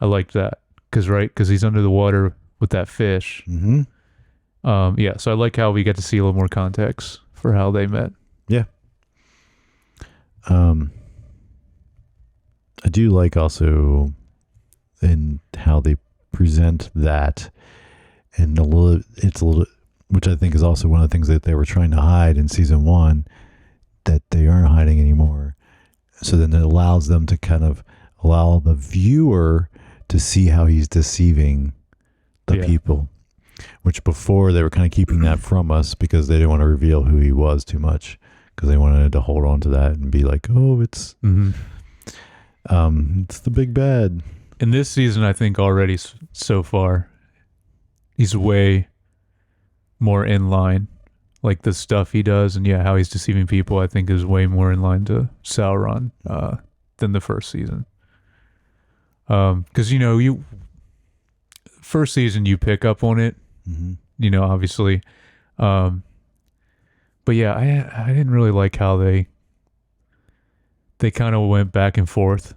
I liked that because he's under the water with that fish. Mm-hmm. So I like how we get to see a little more context for how they met. Yeah. I do like also in how they present that, and it's a little, which I think is also one of the things that they were trying to hide in season 1, that they aren't hiding anymore. So then it allows them to kind of allow the viewer to see how he's deceiving the people, which before they were kind of keeping that from us because they didn't want to reveal who he was too much, because they wanted to hold on to that and be like, oh, it's the big bad. In this season, I think already so far, he's way more in line. The stuff he does and how he's deceiving people, I think is way more in line to Sauron than the first season. Because first season you pick up on it, obviously, But yeah, I didn't really like how they kind of went back and forth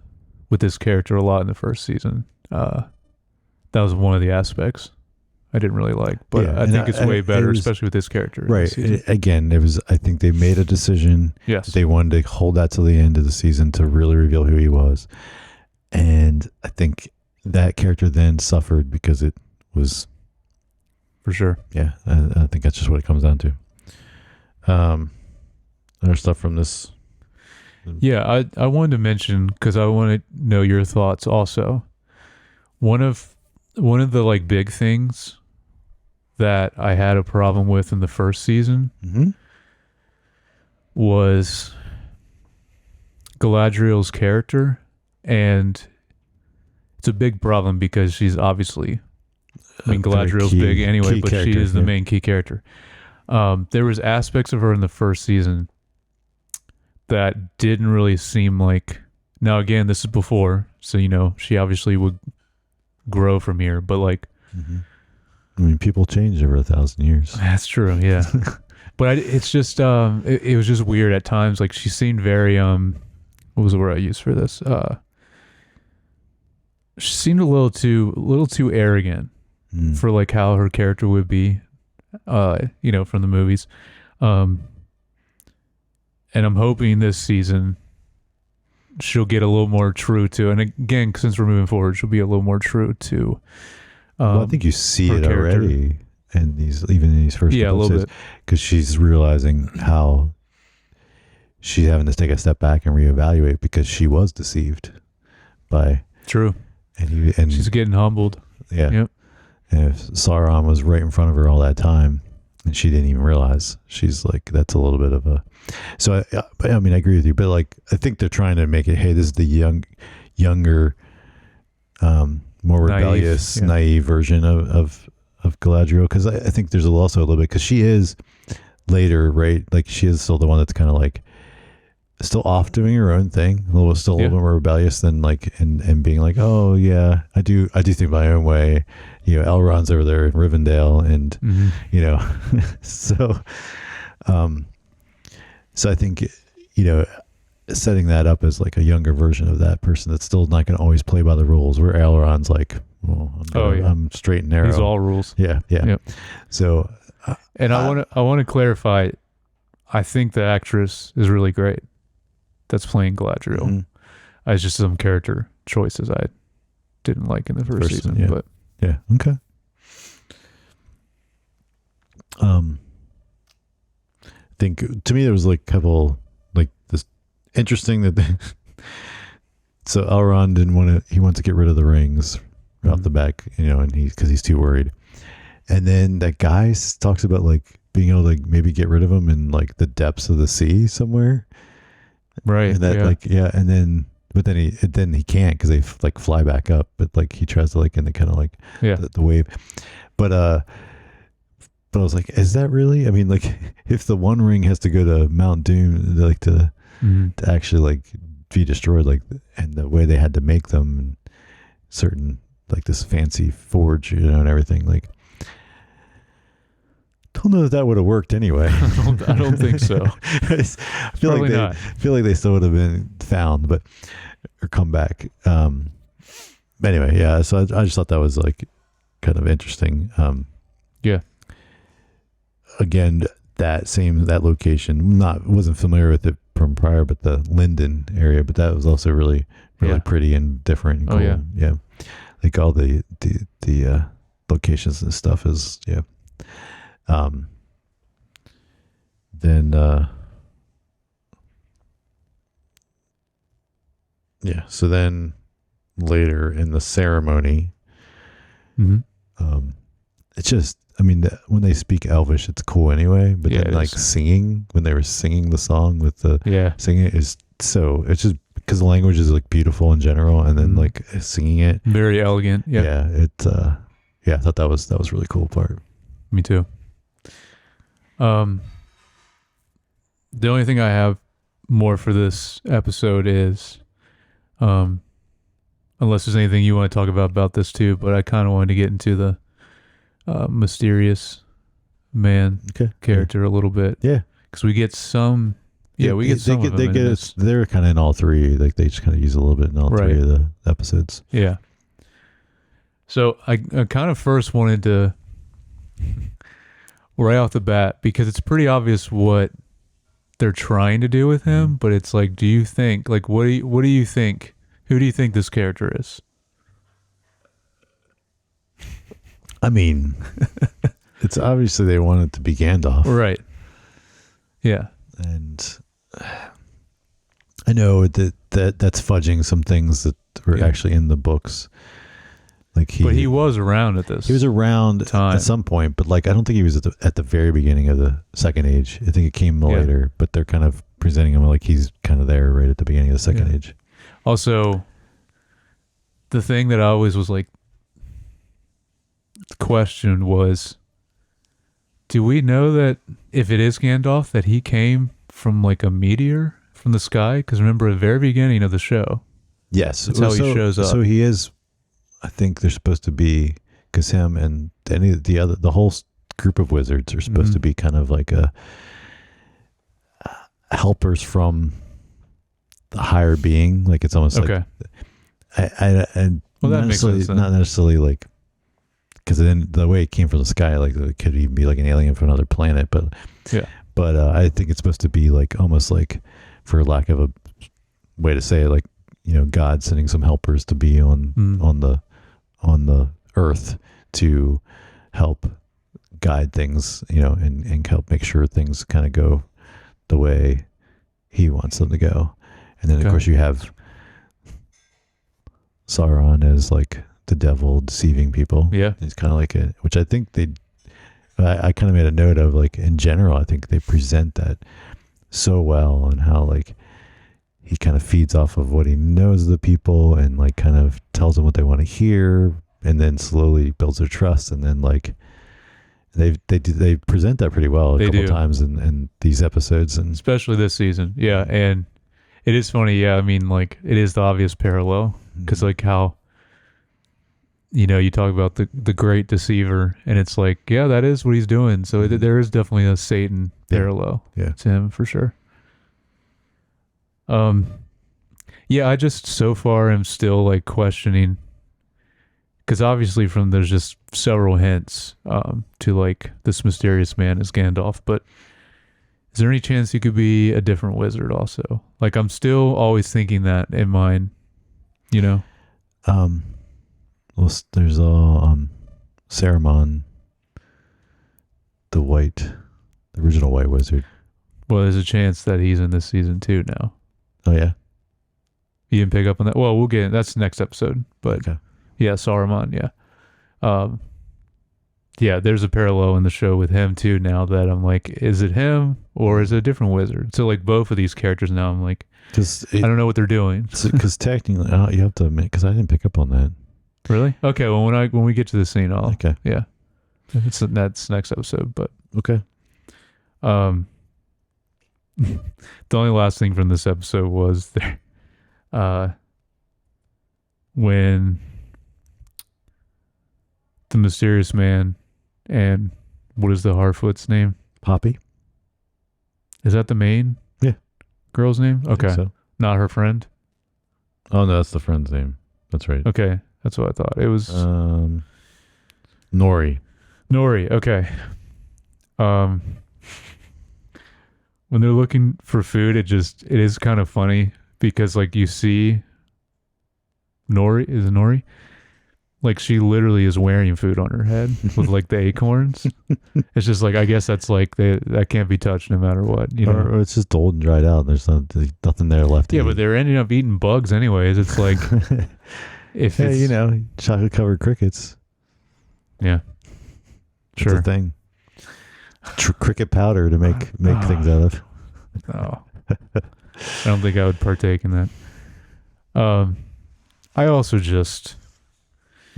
with this character a lot in the first season. That was one of the aspects I didn't really like, but Yeah, I and think it's way better, was, especially with this character. in this right. season. Again, it was. I think they made a decision. Yes. They wanted to hold that till the end of the season to really reveal who he was, and I think that character then suffered because it was. For sure. Yeah, I think that's just what it comes down to. Other stuff from this. Yeah, I wanted to mention because I want to know your thoughts also. One of the like big things that I had a problem with in the first season Mm-hmm. was Galadriel's character, and it's a big problem because she's obviously, I mean, Galadriel's big anyway, but she is the main key character. There was aspects of her in the first season that didn't really seem like. Now again, this is before, so she obviously would grow from here, but like, I mean, people change over 1,000 years. that's true, yeah. But it's just it was just weird at times. Like she seemed very what was the word I used for this? She seemed a little too arrogant for like how her character would be, from the movies. And I'm hoping this season she'll get a little more true to, and again, since we're moving forward, she'll be a little more true to. Well, I think you see it character. already in these first a couple little bit, because she's realizing how she's having to take a step back and reevaluate because she was deceived by True. and She's getting humbled. Yeah. Yep. And if Sauron was right in front of her all that time and she didn't even realize, she's like, that's a little bit of a. So I mean, I agree with you, but like, I think they're trying to make it, hey, this is the younger, more rebellious, naive version of Galadriel, because I think there's also a little bit, because she is later, right? Like she is still the one that's kind of like still off doing her own thing, a little bit more rebellious than like and being like, oh yeah, I do think my own way. Elrond's over there in Rivendell, and so I think setting that up as like a younger version of that person that's still not going to always play by the rules, where Elrond's like, well, I'm straight and narrow. He's all rules. Yeah. Yep. So, and I want to clarify. I think the actress is really great that's playing Galadriel. Mm-hmm. It's just some character choices I didn't like in the first season. Yeah. But yeah, okay. I think to me there was like a couple like this interesting that so Elrond didn't want to. He wants to get rid of the rings out the back, and because he's too worried. And then that guy talks about like being able to maybe get rid of them in like the depths of the sea somewhere. Right. And that and then but then he can't because they like fly back up, but like he tries to like in the kind of like the wave. But I was like, is that really? I mean, like if the one ring has to go to Mount Doom, like to actually like be destroyed, like, and the way they had to make them and certain like this fancy forge, and everything, like, don't know that would have worked anyway. I don't think so. I feel Probably like not. feel like they still would have been found, or come back. Anyway, yeah. So I just thought that was like kind of interesting. Yeah. Again, that location, wasn't familiar with it from prior, but the Linden area, but that was also really pretty and different and cool. Oh, yeah. Like all the locations and stuff is then so then later in the ceremony, it's just, I mean, when they speak Elvish, it's cool anyway, but then like singing, when they were singing the song with the singing it is so, it's just because the language is like beautiful in general, and then like singing it, very elegant. I thought that was really cool part. Me too. The only thing I have more for this episode is, unless there's anything you want to talk about this too, but I kind of wanted to get into the mysterious man character a little bit. Yeah. because we get some. Yeah, we get some. They get it. They're kind of in all three. Like they just kind of use a little bit in all three of the episodes. Yeah. So I kind of first wanted to right off the bat, because it's pretty obvious what they're trying to do with him, but it's like, do you think, like, what do you think? Who do you think this character is? I mean, it's obviously they want it to be Gandalf, right? Yeah, and I know that's fudging some things that were actually in the books. Like but he was around at this. He was around at some point, but like I don't think he was at the very beginning of the Second Age. I think it came later, but they're kind of presenting him like he's kind of there right at the beginning of the Second Age. Also, the thing that I always was like questioned was, do we know that if it is Gandalf, that he came from like a meteor from the sky? Because remember, at the very beginning of the show, that's how he shows up. So he is. I think they're supposed to be, because him and the whole group of wizards are supposed to be kind of like helpers from the higher being. Like it's almost like that makes sense. Not necessarily like, because then the way it came from the sky, like it could even be like an alien from another planet. But I think it's supposed to be like almost like, for lack of a way to say it, like, you know, God sending some helpers to be on the earth to help guide things, you know, and help make sure things kind of go the way he wants them to go. And then of course you have Sauron as like the devil deceiving people. Yeah. It's kind of like which I think I kind of made a note of, like, in general, I think they present that so well, and how like he kind of feeds off of what he knows of the people and like kind of tells them what they want to hear, and then slowly builds their trust. And then like they present that pretty well a couple times in these episodes, and especially this season. Yeah. And it is funny. Yeah. I mean, like, it is the obvious parallel, because like how, you know, you talk about the great deceiver, and it's like, yeah, that is what he's doing. So there is definitely a Satan parallel to him for sure. Yeah, I just so far am still like questioning, because obviously there's just several hints to like this mysterious man is Gandalf, but is there any chance he could be a different wizard also? Like, I'm still always thinking that in mind, you know? Well, there's Saruman, the original white wizard. Well, there's a chance that he's in this season too now. Oh yeah, you didn't pick up on that? Well, we'll get that's next episode, but yeah, Saruman, yeah, there's a parallel in the show with him too. Now that I'm like, is it him or is it a different wizard? So like both of these characters now, I'm like, I don't know what they're doing. Because technically, you have to admit, because I didn't pick up on that. Really? Okay. Well, when we get to the scene, yeah, that's next episode. But okay. The only last thing from this episode was there, when the mysterious man and what is the Harfoot's name? Poppy. Is that the main girl's name? Okay. So. Not her friend? Oh, no, that's the friend's name. That's right. Okay. That's what I thought. It was Nori. Okay. When they're looking for food, it is kind of funny, because like you see Nori? Like, she literally is wearing food on her head with like the acorns. It's just like, I guess that's like that can't be touched no matter what, you know. Or it's just old and dried out. There's nothing there left to eat. But they're ending up eating bugs anyways. It's like you know, chocolate covered crickets. Yeah. Sure. It's a thing. Cricket powder to make things out of. Oh. I don't think I would partake in that. I also just...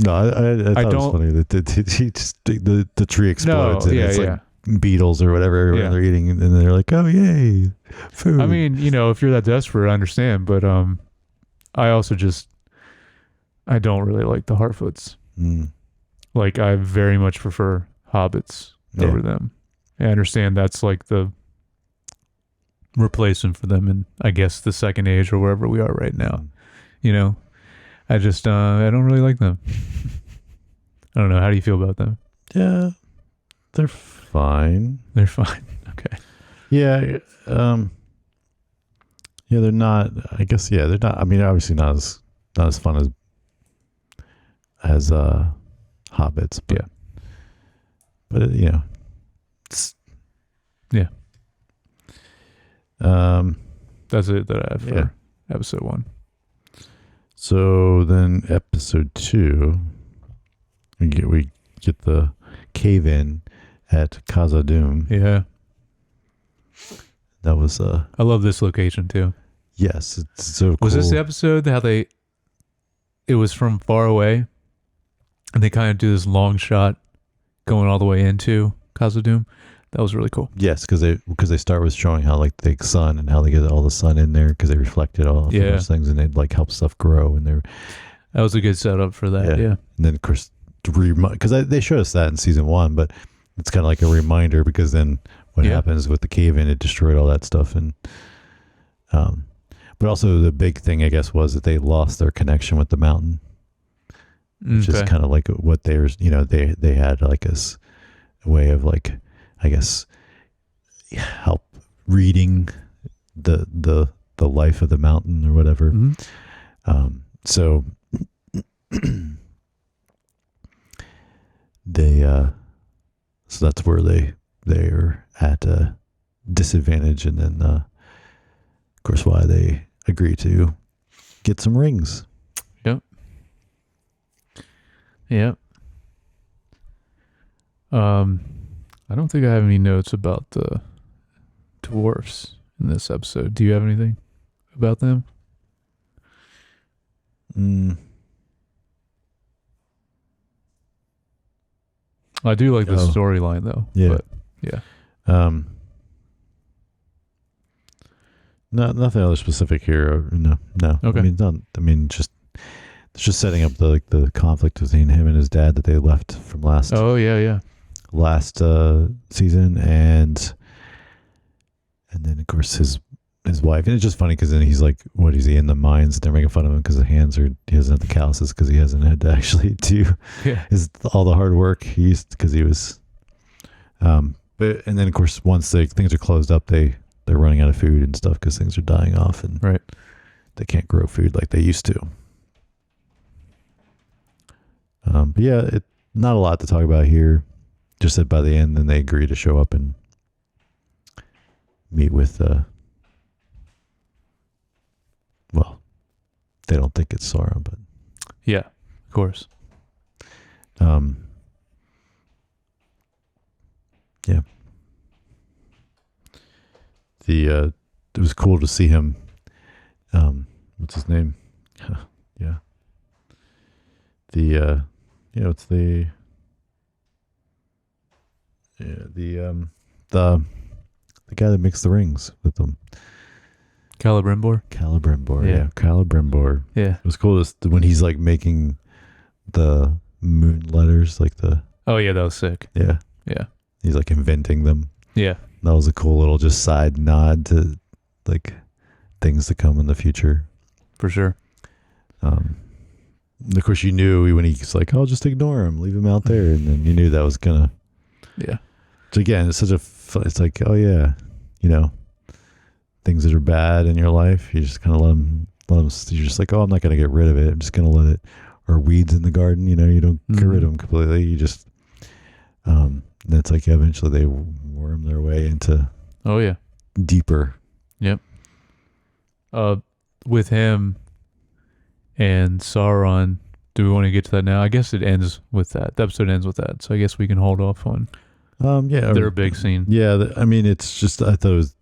No, I thought it was funny that the tree explodes and it's like beetles or whatever they're eating, and they're like, oh yay, food. I mean, you know, if you're that desperate, I understand, but I also I don't really like the Harfoots. Like, I very much prefer hobbits over them. I understand that's like the replacement for them in, I guess, the second age or wherever we are right now. You know, I just I don't really like them. I don't know. How do you feel about them? Yeah, they're fine. They're fine. Okay. Yeah, yeah, they're not. I guess yeah, they're not. I mean, obviously not as fun as Hobbits. But, Yeah. but you know, it's, Yeah. Um, That's it that I have for Yeah. episode 1. So then episode 2, we get the cave in at Khazad-dûm. Yeah. That was I love this location too. yes, it's so cool. Was this the episode how it was from far away and they kind of do this long shot going all the way into Khazad-dûm? That was really cool. Yes, because they start with showing how like the sun and how they get all the sun in there because they reflected all of those things and they like help stuff grow and they're That was a good setup for that. Yeah. And then of course because they showed us that in season 1, but it's kind of like a reminder because then what happens with the cave in, it destroyed all that stuff and but also the big thing I guess was that they lost their connection with the mountain, which is kind of like what they were, they had like a way of like, I guess, help reading the life of the mountain or whatever. Mm-hmm. So they so that's where they're at a disadvantage, and then of course why they agree to get some rings. Yep. I don't think I have any notes about the dwarfs in this episode. Do you have anything about them? I do like the storyline though. Yeah. But yeah. Nothing other specific here. No. Okay. Just it's just setting up the conflict between him and his dad that they left from last season, and then of course his wife, and it's just funny because then he's like, what is he in the mines? They're making fun of him because he doesn't have the calluses because he hasn't had to actually do all the hard work he used because he was. But and then of course once things are closed up, they're running out of food and stuff because things are dying off and they can't grow food like they used to. But yeah, not a lot to talk about here. Just that by the end, then they agree to show up and meet with. Well, they don't think it's Sauron, but yeah, of course. Yeah. It was cool to see him. What's his name? Yeah. It's the guy that makes the rings with them. Celebrimbor. Yeah, Celebrimbor. Yeah. It was cool when he's like making the moon letters, like the. Oh yeah, that was sick. Yeah. Yeah. He's like inventing them. Yeah. That was a cool little just side nod to like things to come in the future. For sure. Of course, you knew when he's like, "I'll just ignore him, leave him out there," and then you knew that was gonna. Yeah. So again, it's it's like, oh yeah, things that are bad in your life, you just kind of let them. You're just like, oh, I'm not gonna get rid of it. I'm just gonna let it. Or weeds in the garden, you don't get rid of them completely. You just. And it's like eventually they worm their way into. Oh yeah. Deeper. Yep. With him and Sauron, do we want to get to that now? I guess it ends with that. The episode ends with that, so I guess we can hold off on. Their big scene. Yeah, it's just I thought it was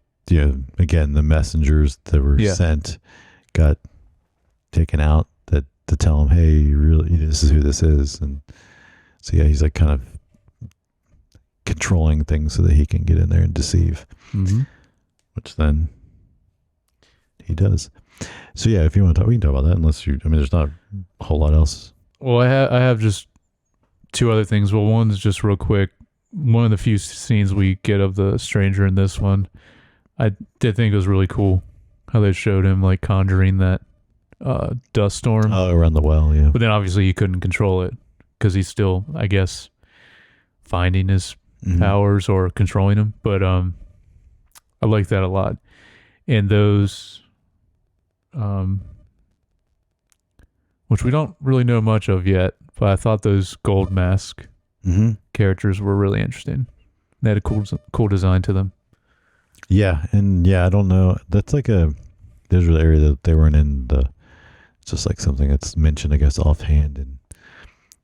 again the messengers that were sent got taken out to tell him, hey, this is who this is, and so yeah, he's like kind of controlling things so that he can get in there and deceive, which then he does. So yeah, if you want to talk, we can talk about that. Unless there's not a whole lot else. Well, I have just 2 other things. Well, one's just real quick. One of the few scenes we get of the stranger in this one, I did think it was really cool how they showed him like conjuring that dust storm. Oh, around the well, yeah. But then obviously he couldn't control it because he's still, I guess, finding his powers or controlling them. But I like that a lot. And those, which we don't really know much of yet, but I thought those gold mask characters were really interesting. They had a cool design to them. Yeah, and yeah, I don't know. That's like a there's an area that they weren't in. It's just like something that's mentioned, I guess, offhand, and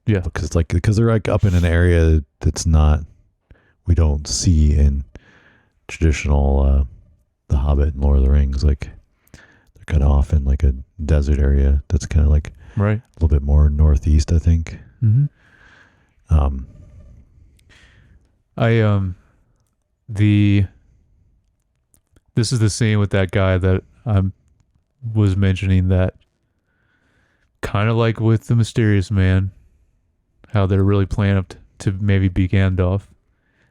yeah, because they're like up in an area that's not we don't see in traditional The Hobbit and Lord of the Rings. Like they're kind of off in like a desert area that's kind of like right, a little bit more northeast, I think. This is the scene with that guy that I was mentioning, that kind of like with the mysterious man, how they're really playing up to maybe be Gandalf.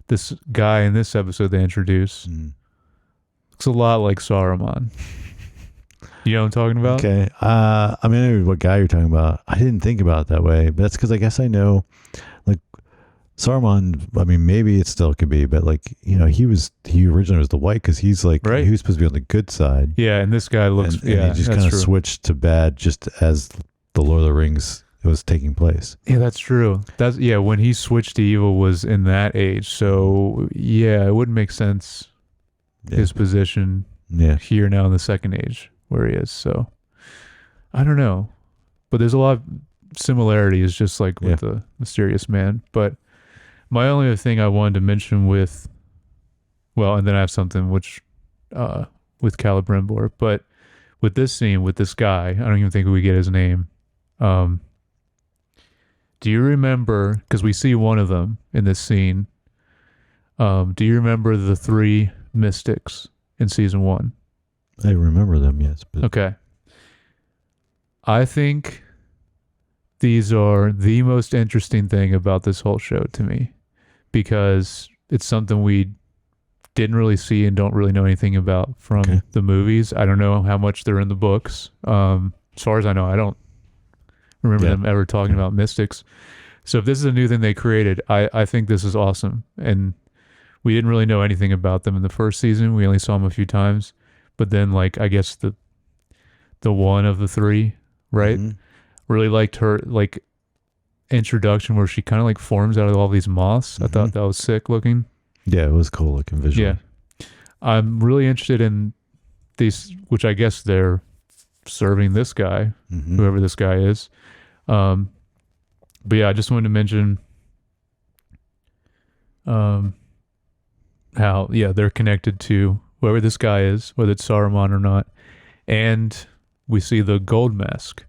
This guy in this episode they introduce looks a lot like Saruman. You know what I'm talking about? Okay. I mean, I know what guy you're talking about. I didn't think about it that way, but that's because I guess I know, like, Saruman, I mean, maybe it still could be, but like, you know, he originally was the white because he's like, right? He was supposed to be on the good side. Yeah, and this guy looks, and he just kind of switched to bad just as the Lord of the Rings was taking place. Yeah, that's true. When he switched to evil was in that age. So yeah, it wouldn't make sense, his position here now in the second age where he is. So I don't know. But there's a lot of similarities just like with the mysterious man. But my only other thing I wanted to mention and then I have something with Celebrimbor, but with this scene with this guy, I don't even think we get his name. Do you remember, because we see one of them in this scene, do you remember the 3 mystics in season 1? I remember them, yes. But okay. I think these are the most interesting thing about this whole show to me, because it's something we didn't really see and don't really know anything about from the movies. I don't know how much they're in the books. As far as I know, I don't remember them ever talking about mystics. So if this is a new thing they created, I think this is awesome. And we didn't really know anything about them in the first season. We only saw them a few times. But then, like, I guess the one of the 3, right? Really liked her, like, introduction where she kind of, like, forms out of all these moths. I thought that was sick looking. Yeah, it was cool looking visually. Yeah. I'm really interested in these, which I guess they're serving this guy, whoever this guy is. But yeah, I just wanted to mention how they're connected to whoever this guy is, whether it's Saruman or not. And we see the gold mask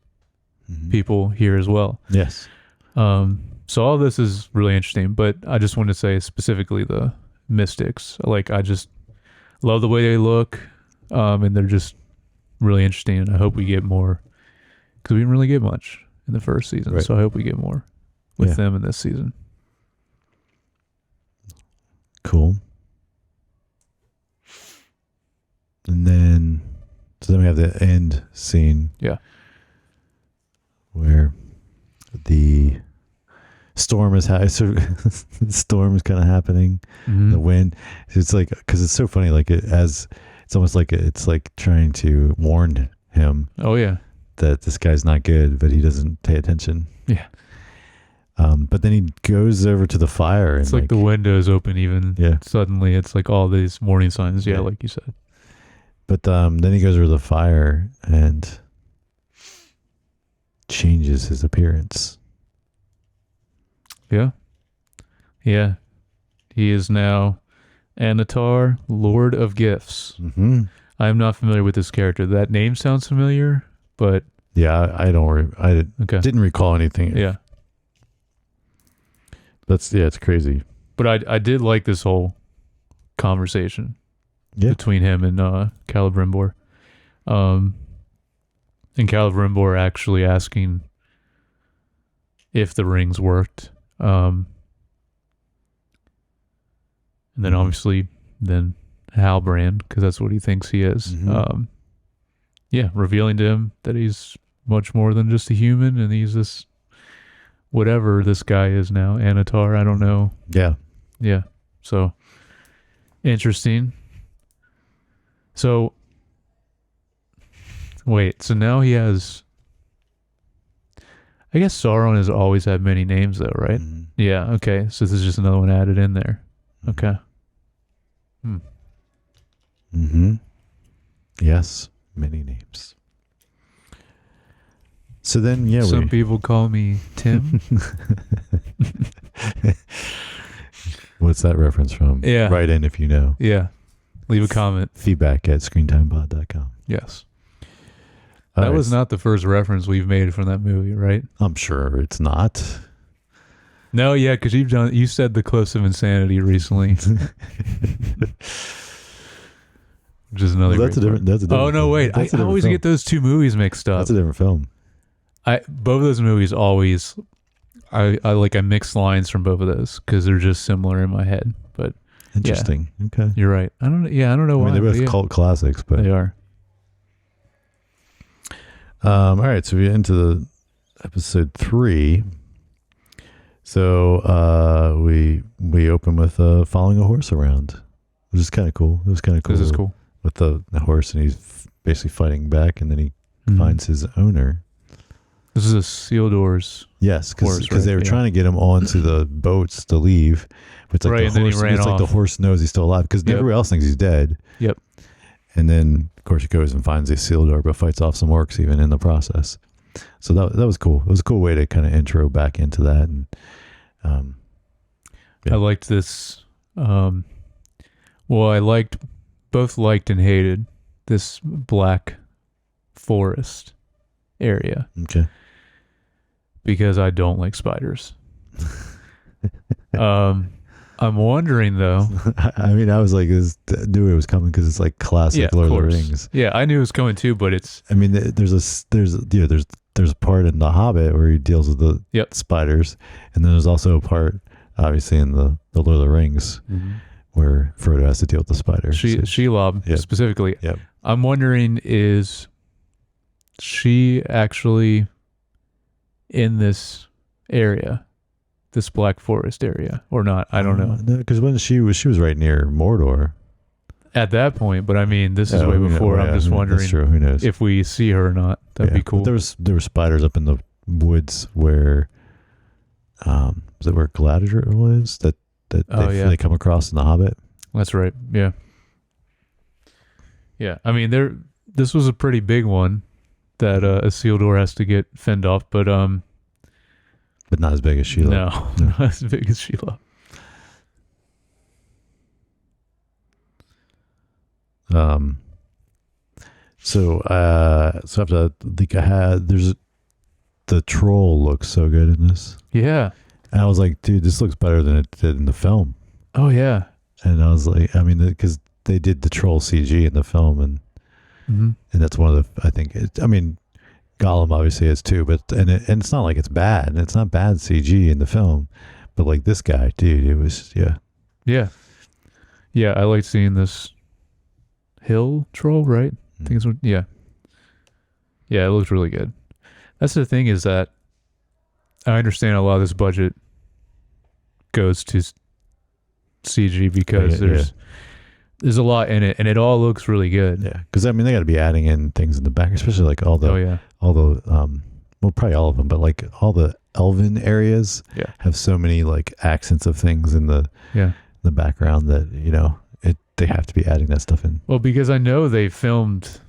people here as well. Yes. So all this is really interesting, but I just wanted to say specifically the mystics. Like, I just love the way they look, and they're just really interesting, and I hope we get more, because we didn't really get much in the first season, so I hope we get more with them in this season. Cool. And then we have the end scene. Yeah. Where the storm is the storm is kind of happening. The wind. It's like, because it's so funny. Like it's almost like it's like trying to warn him. Oh yeah. That this guy's not good, but he doesn't pay attention. Yeah. But then he goes over to the fire. It's like the windows open even. Yeah. Suddenly it's like all these warning signs. Yeah, like you said. But then he goes over to the fire and changes his appearance. Yeah. Yeah. He is now Anatar, Lord of Gifts. I am not familiar with this character. That name sounds familiar, but yeah, I didn't recall anything. Yeah. It's crazy. But I did like this whole conversation between him and Celebrimbor. And Celebrimbor actually asking if the rings worked. And then obviously then Halbrand, because that's what he thinks he is. Mhm. Yeah, revealing to him that he's much more than just a human, and he's this whatever this guy is now, Anatar. I don't know. Yeah. Yeah, so interesting. So wait, so now he has. I guess Sauron has always had many names, though, right? Mhm. Yeah. Okay, so this is just another one added in there. Okay. Mm-hmm. Yes, many names. So then, yeah, Some people call me Tim. What's that reference from? Yeah. Write in if you know. Yeah. Leave a comment. Feedback@screentimepod.com. Yes. All That right. was not the first reference we've made from that movie, right? I'm sure it's not. No, yeah, because you said The Close of Insanity recently, which is another. Well, that's a great different. That's a different. Oh no, film. wait! That's a I different always film. get those two movies mixed up. That's a different film. Both of those movies I mix lines from both of those because they're just similar in my head. But Interesting. Okay. you're right. I don't know I why. mean, they're both but yeah, cult classics, but they are. all right. So we get into the episode 3. So we open with following a horse around, which is kind of cool. It was kind of cool. This is cool. With the horse, and he's basically fighting back, and then he Mhm. finds his owner. This is a Sealdoor's. Yes, Horse, because they right? were Yeah. trying to get him onto the boats to leave, but it's like Right, the and then he horse. ran It's like the off. horse knows he's still alive because Yep. everybody else thinks he's dead. Yep. And then, of course, he goes and finds a Sealdor, but fights off some orcs even in the process. So that was cool. It was a cool way to kind of intro back into that. And yeah. I liked this. I both liked and hated this black forest area okay, because I don't like spiders. I'm wondering though. I mean, I was like, knew it was coming because it's like classic Yeah, of Lord of the course. Rings. Yeah, I knew it was coming too, but it's I mean, there's a part in The Hobbit where he deals with the Yep. spiders, and then there's also a part, obviously, in the Lord of the Rings where Frodo has to deal with the spiders. Shelob Yep. specifically. Yep. I'm wondering, is she actually in this area, this black forest area, or not? I don't know. Because when she was right near Mordor. At that point, but I mean, this is Yeah, way who before. knows? I'm just Yeah, wondering That's true. Who knows? if we see her or not. That'd Yeah, be cool. but there were spiders up in the woods where, is it where Galadriel is? That they come across in The Hobbit. That's right. Yeah. Yeah. I mean, this was a pretty big one that a Sealdor has to get fend off, but But not as big as Sheila. no, not as big as Sheila. So after there's the troll looks so good in this, Yeah. and I was like, dude, this looks better than it did in the film. Oh yeah. And I was like, I mean, because they did the troll CG in the film, and that's one of the, I think, I mean, Gollum obviously is too, but and it's not like it's bad, and it's not bad CG in the film, but like this guy, dude, it was Yeah. Yeah. I like seeing this hill troll, right? I think it's what, yeah. Yeah, it looks really good. That's the thing, is that I understand a lot of this budget goes to CG because there's a lot in it, and it all looks really good. Yeah, because I mean they got to be adding in things in the back, especially like all the well, probably all of them, but like all the elven areas have so many like accents of things in the background that they have to be adding that stuff in. Well, because I know they filmed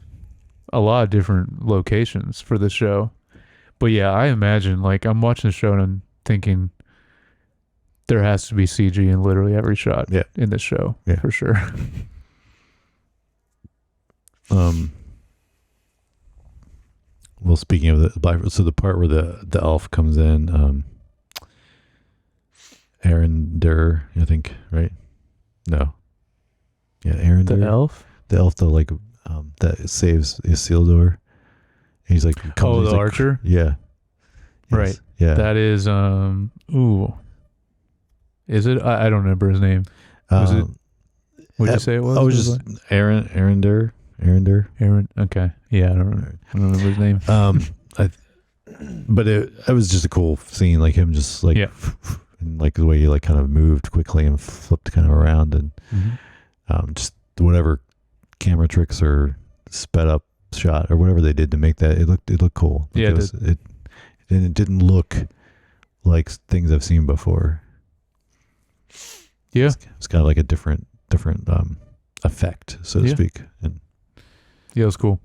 a lot of different locations for the show, but yeah, I imagine, like, I'm watching the show and I'm thinking there has to be CG in literally every shot in this show for sure. Well, speaking of the black, so the part where the elf comes in, Arendur, I think, right? No. Yeah, Arendur. The elf? The elf that saves Isildur. He's like, the archer? Yeah. Right. Yes. Yeah. That is is it? I don't remember his name. Was it What did you say it was? I was It just like- Aaron. Aaron. Okay. Yeah, I don't remember his name. But it was just a cool scene, like him just like, Yeah. and like the way he like kind of moved quickly and flipped kind of around, and just whatever camera tricks or sped up shot or whatever they did to make that it looked cool. Like Yeah, it didn't look like things I've seen before. Yeah. It's kind of like a different effect, so to speak. And Yeah, it was cool.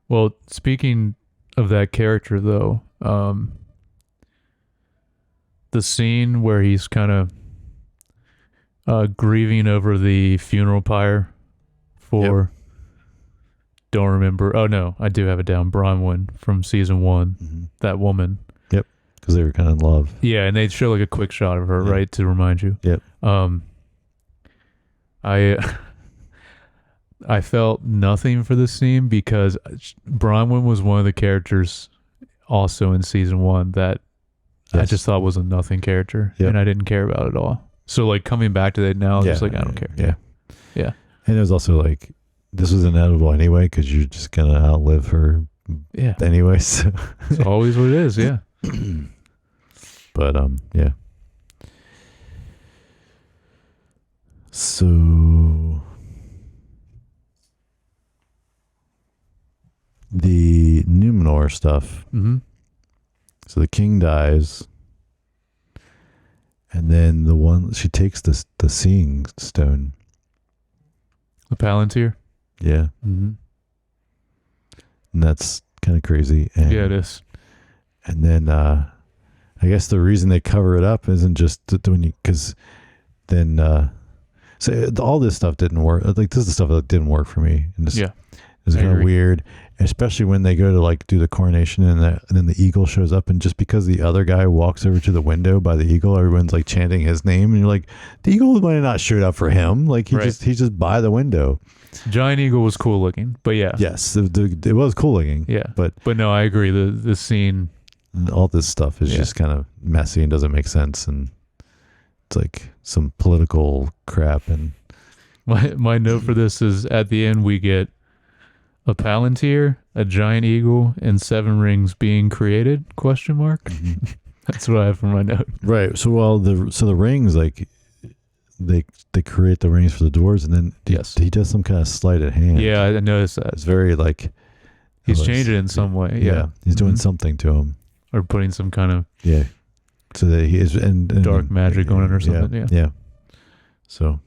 Well, speaking of that character, though, the scene where he's kind of grieving over the funeral pyre for, don't remember. Oh, no, I do have it down. Bronwyn from season 1, that woman. Yep, because they were kind of in love. Yeah, and they show like a quick shot of her, right, to remind you. Yep. I felt nothing for this scene because Bronwyn was one of the characters also in season 1 that I just thought was a nothing character, and I didn't care about it at all. So like coming back to that now, I'm just like, I don't care. Yeah. And it was also like, this was inevitable anyway, because you're just gonna outlive her. Yeah. Anyway, so It's always what it is. Yeah. But yeah. So the Numenor stuff. Mm-hmm. So the king dies, and then she takes the seeing stone. The Palantir. Yeah. Mm-hmm. And that's kind of crazy. And, Yeah, it is. And then I guess the reason they cover it up isn't just because then so all this stuff didn't work. Like this is the stuff that didn't work for me. And it was kind of weird, especially when they go to like do the coronation and then the eagle shows up, and just because the other guy walks over to the window by the eagle, everyone's like chanting his name, and you're like, the eagle might have not showed up for him. Like he's just by the window. Giant eagle was cool looking, but yeah. Yes, it was cool looking. Yeah, but no, I agree. The scene, all this stuff is just kind of messy and doesn't make sense, and it's like some political crap. And my note for this is at the end we get a Palantir, a giant eagle, and 7 rings being created? ? That's what I have for my note. Right. So the rings, like they create the rings for the doors, and then he does some kind of sleight of hand. Yeah, I noticed that. It's very like he's changed it in some way. Yeah, he's doing something to him, or putting some kind of so that he is and dark magic on it or something. Yeah. So.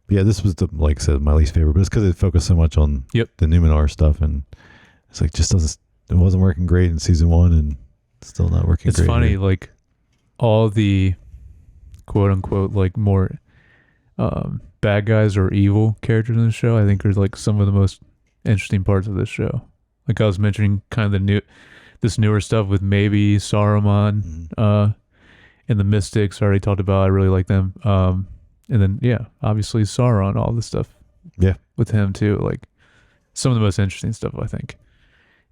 But yeah, this was like I said, my least favorite, but it's because it focused so much on the Numenor stuff, and it's like it wasn't working great in season 1, and still not working. It's great funny, here. like all the quote unquote like more bad guys or evil characters in the show, I think are like some of the most interesting parts of this show. Like I was mentioning, kind of this newer stuff with maybe Saruman, and the Mystics. I already talked about. I really like them. And then, obviously Sauron, all this stuff. Yeah. With him too. Like some of the most interesting stuff, I think.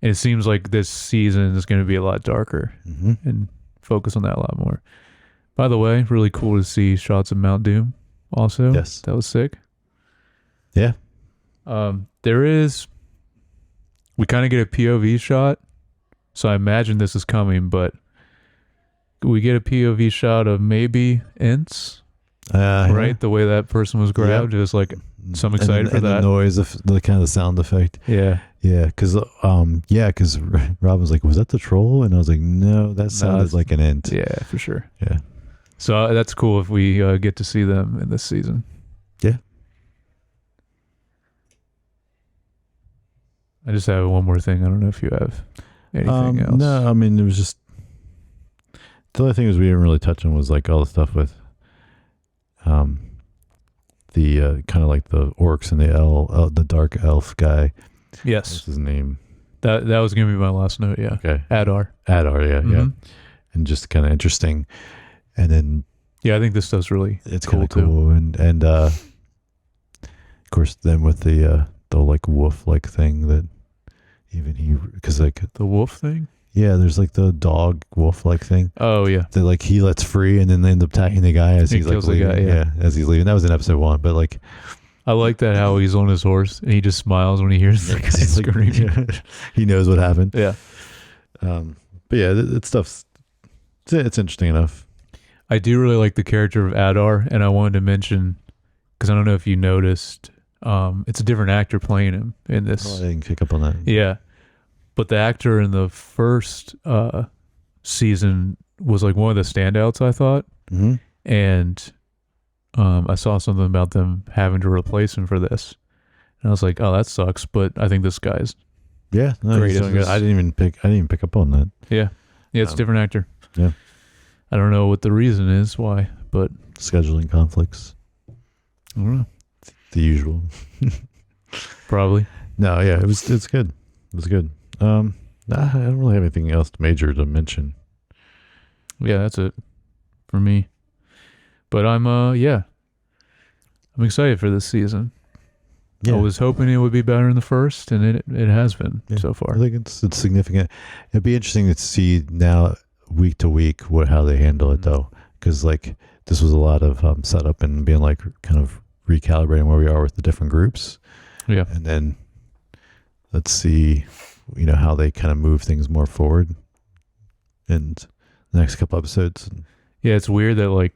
And it seems like this season is going to be a lot darker and focus on that a lot more. By the way, really cool to see shots of Mount Doom also. Yes. That was sick. Yeah. We kind of get a POV shot. So I imagine this is coming, but we get a POV shot of maybe Ents. Right, the way that person was grabbed, it was like, so I'm excited for that. The noise of the kind of the sound effect. Because Rob was like, was that the troll? And I was like, no, that sounded like an Ent. Yeah, for sure. Yeah. So that's cool if we get to see them in this season. Yeah. I just have one more thing. I don't know if you have anything else. No, I mean, it was just the only thing we didn't really touch on was like all the stuff with the kind of like the orcs and the dark elf guy. Yes. What's his name? That was gonna be my last note. Yeah. Okay. Adar. Yeah. And just kind of interesting. And then I think this stuff's really it's cool too. And of course then with the like wolf like thing that even because like the wolf thing. Yeah, there's like the dog wolf like thing Oh yeah, that like he lets free, and then they end up attacking the guy as He he's like kills the leaving. guy, yeah. As he's leaving. That was in episode 1, but like I like that how he's on his horse and he just smiles when he hears the guy he's like, screaming. he knows what happened. Yeah, But yeah, that stuff's it's interesting enough. I do really like the character of Adar, and I wanted to mention because I don't know if you noticed, it's a different actor playing him in Oh, this. I didn't pick up on that. Yeah, but the actor in the first season was like one of the standouts, I thought, Mm-hmm. and I saw something about them having to replace him for this, and I was like, oh, that sucks. But I think this guy's Yeah, no, Great he's doing in good. this. I didn't even pick up on that. yeah, it's a different actor. Yeah. I don't know what the reason is why, but Scheduling conflicts, I don't know. the usual. Probably. No, yeah, it's good. It was good. I don't really have anything else major to mention. Yeah, that's it for me. But I'm excited for this season. Yeah, I was hoping it would be better in the first, and it has been Yeah. so I far. think it's significant. It'd be interesting to see now week to week how they handle it though, because like this was a lot of setup and being like kind of recalibrating where we are with the different groups. Yeah. And then let's see, how they kind of move things more forward in the next couple episodes. Yeah, it's weird that like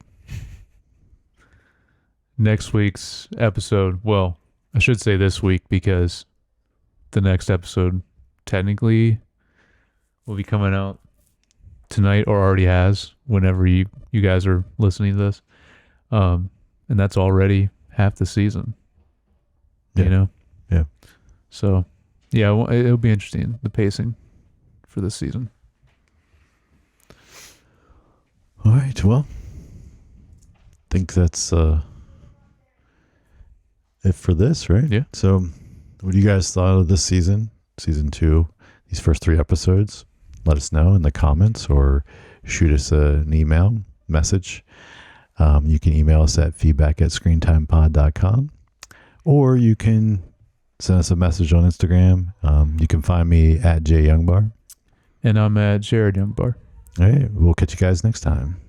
next week's episode, well, I should say this week because the next episode technically will be coming out tonight or already has whenever you guys are listening to this. And that's already half the season. Yeah. Yeah. So, yeah, it'll be interesting, the pacing for this season. All right. Well, I think that's it for this, right? Yeah. So, what do you guys thought of this season 2, these first 3 episodes? Let us know in the comments or shoot us an email message. You can email us at feedback@screentimepod.com, or you can send us a message on Instagram. You can find me at jyoungbar. And I'm at Jared Youngbar. All right. We'll catch you guys next time.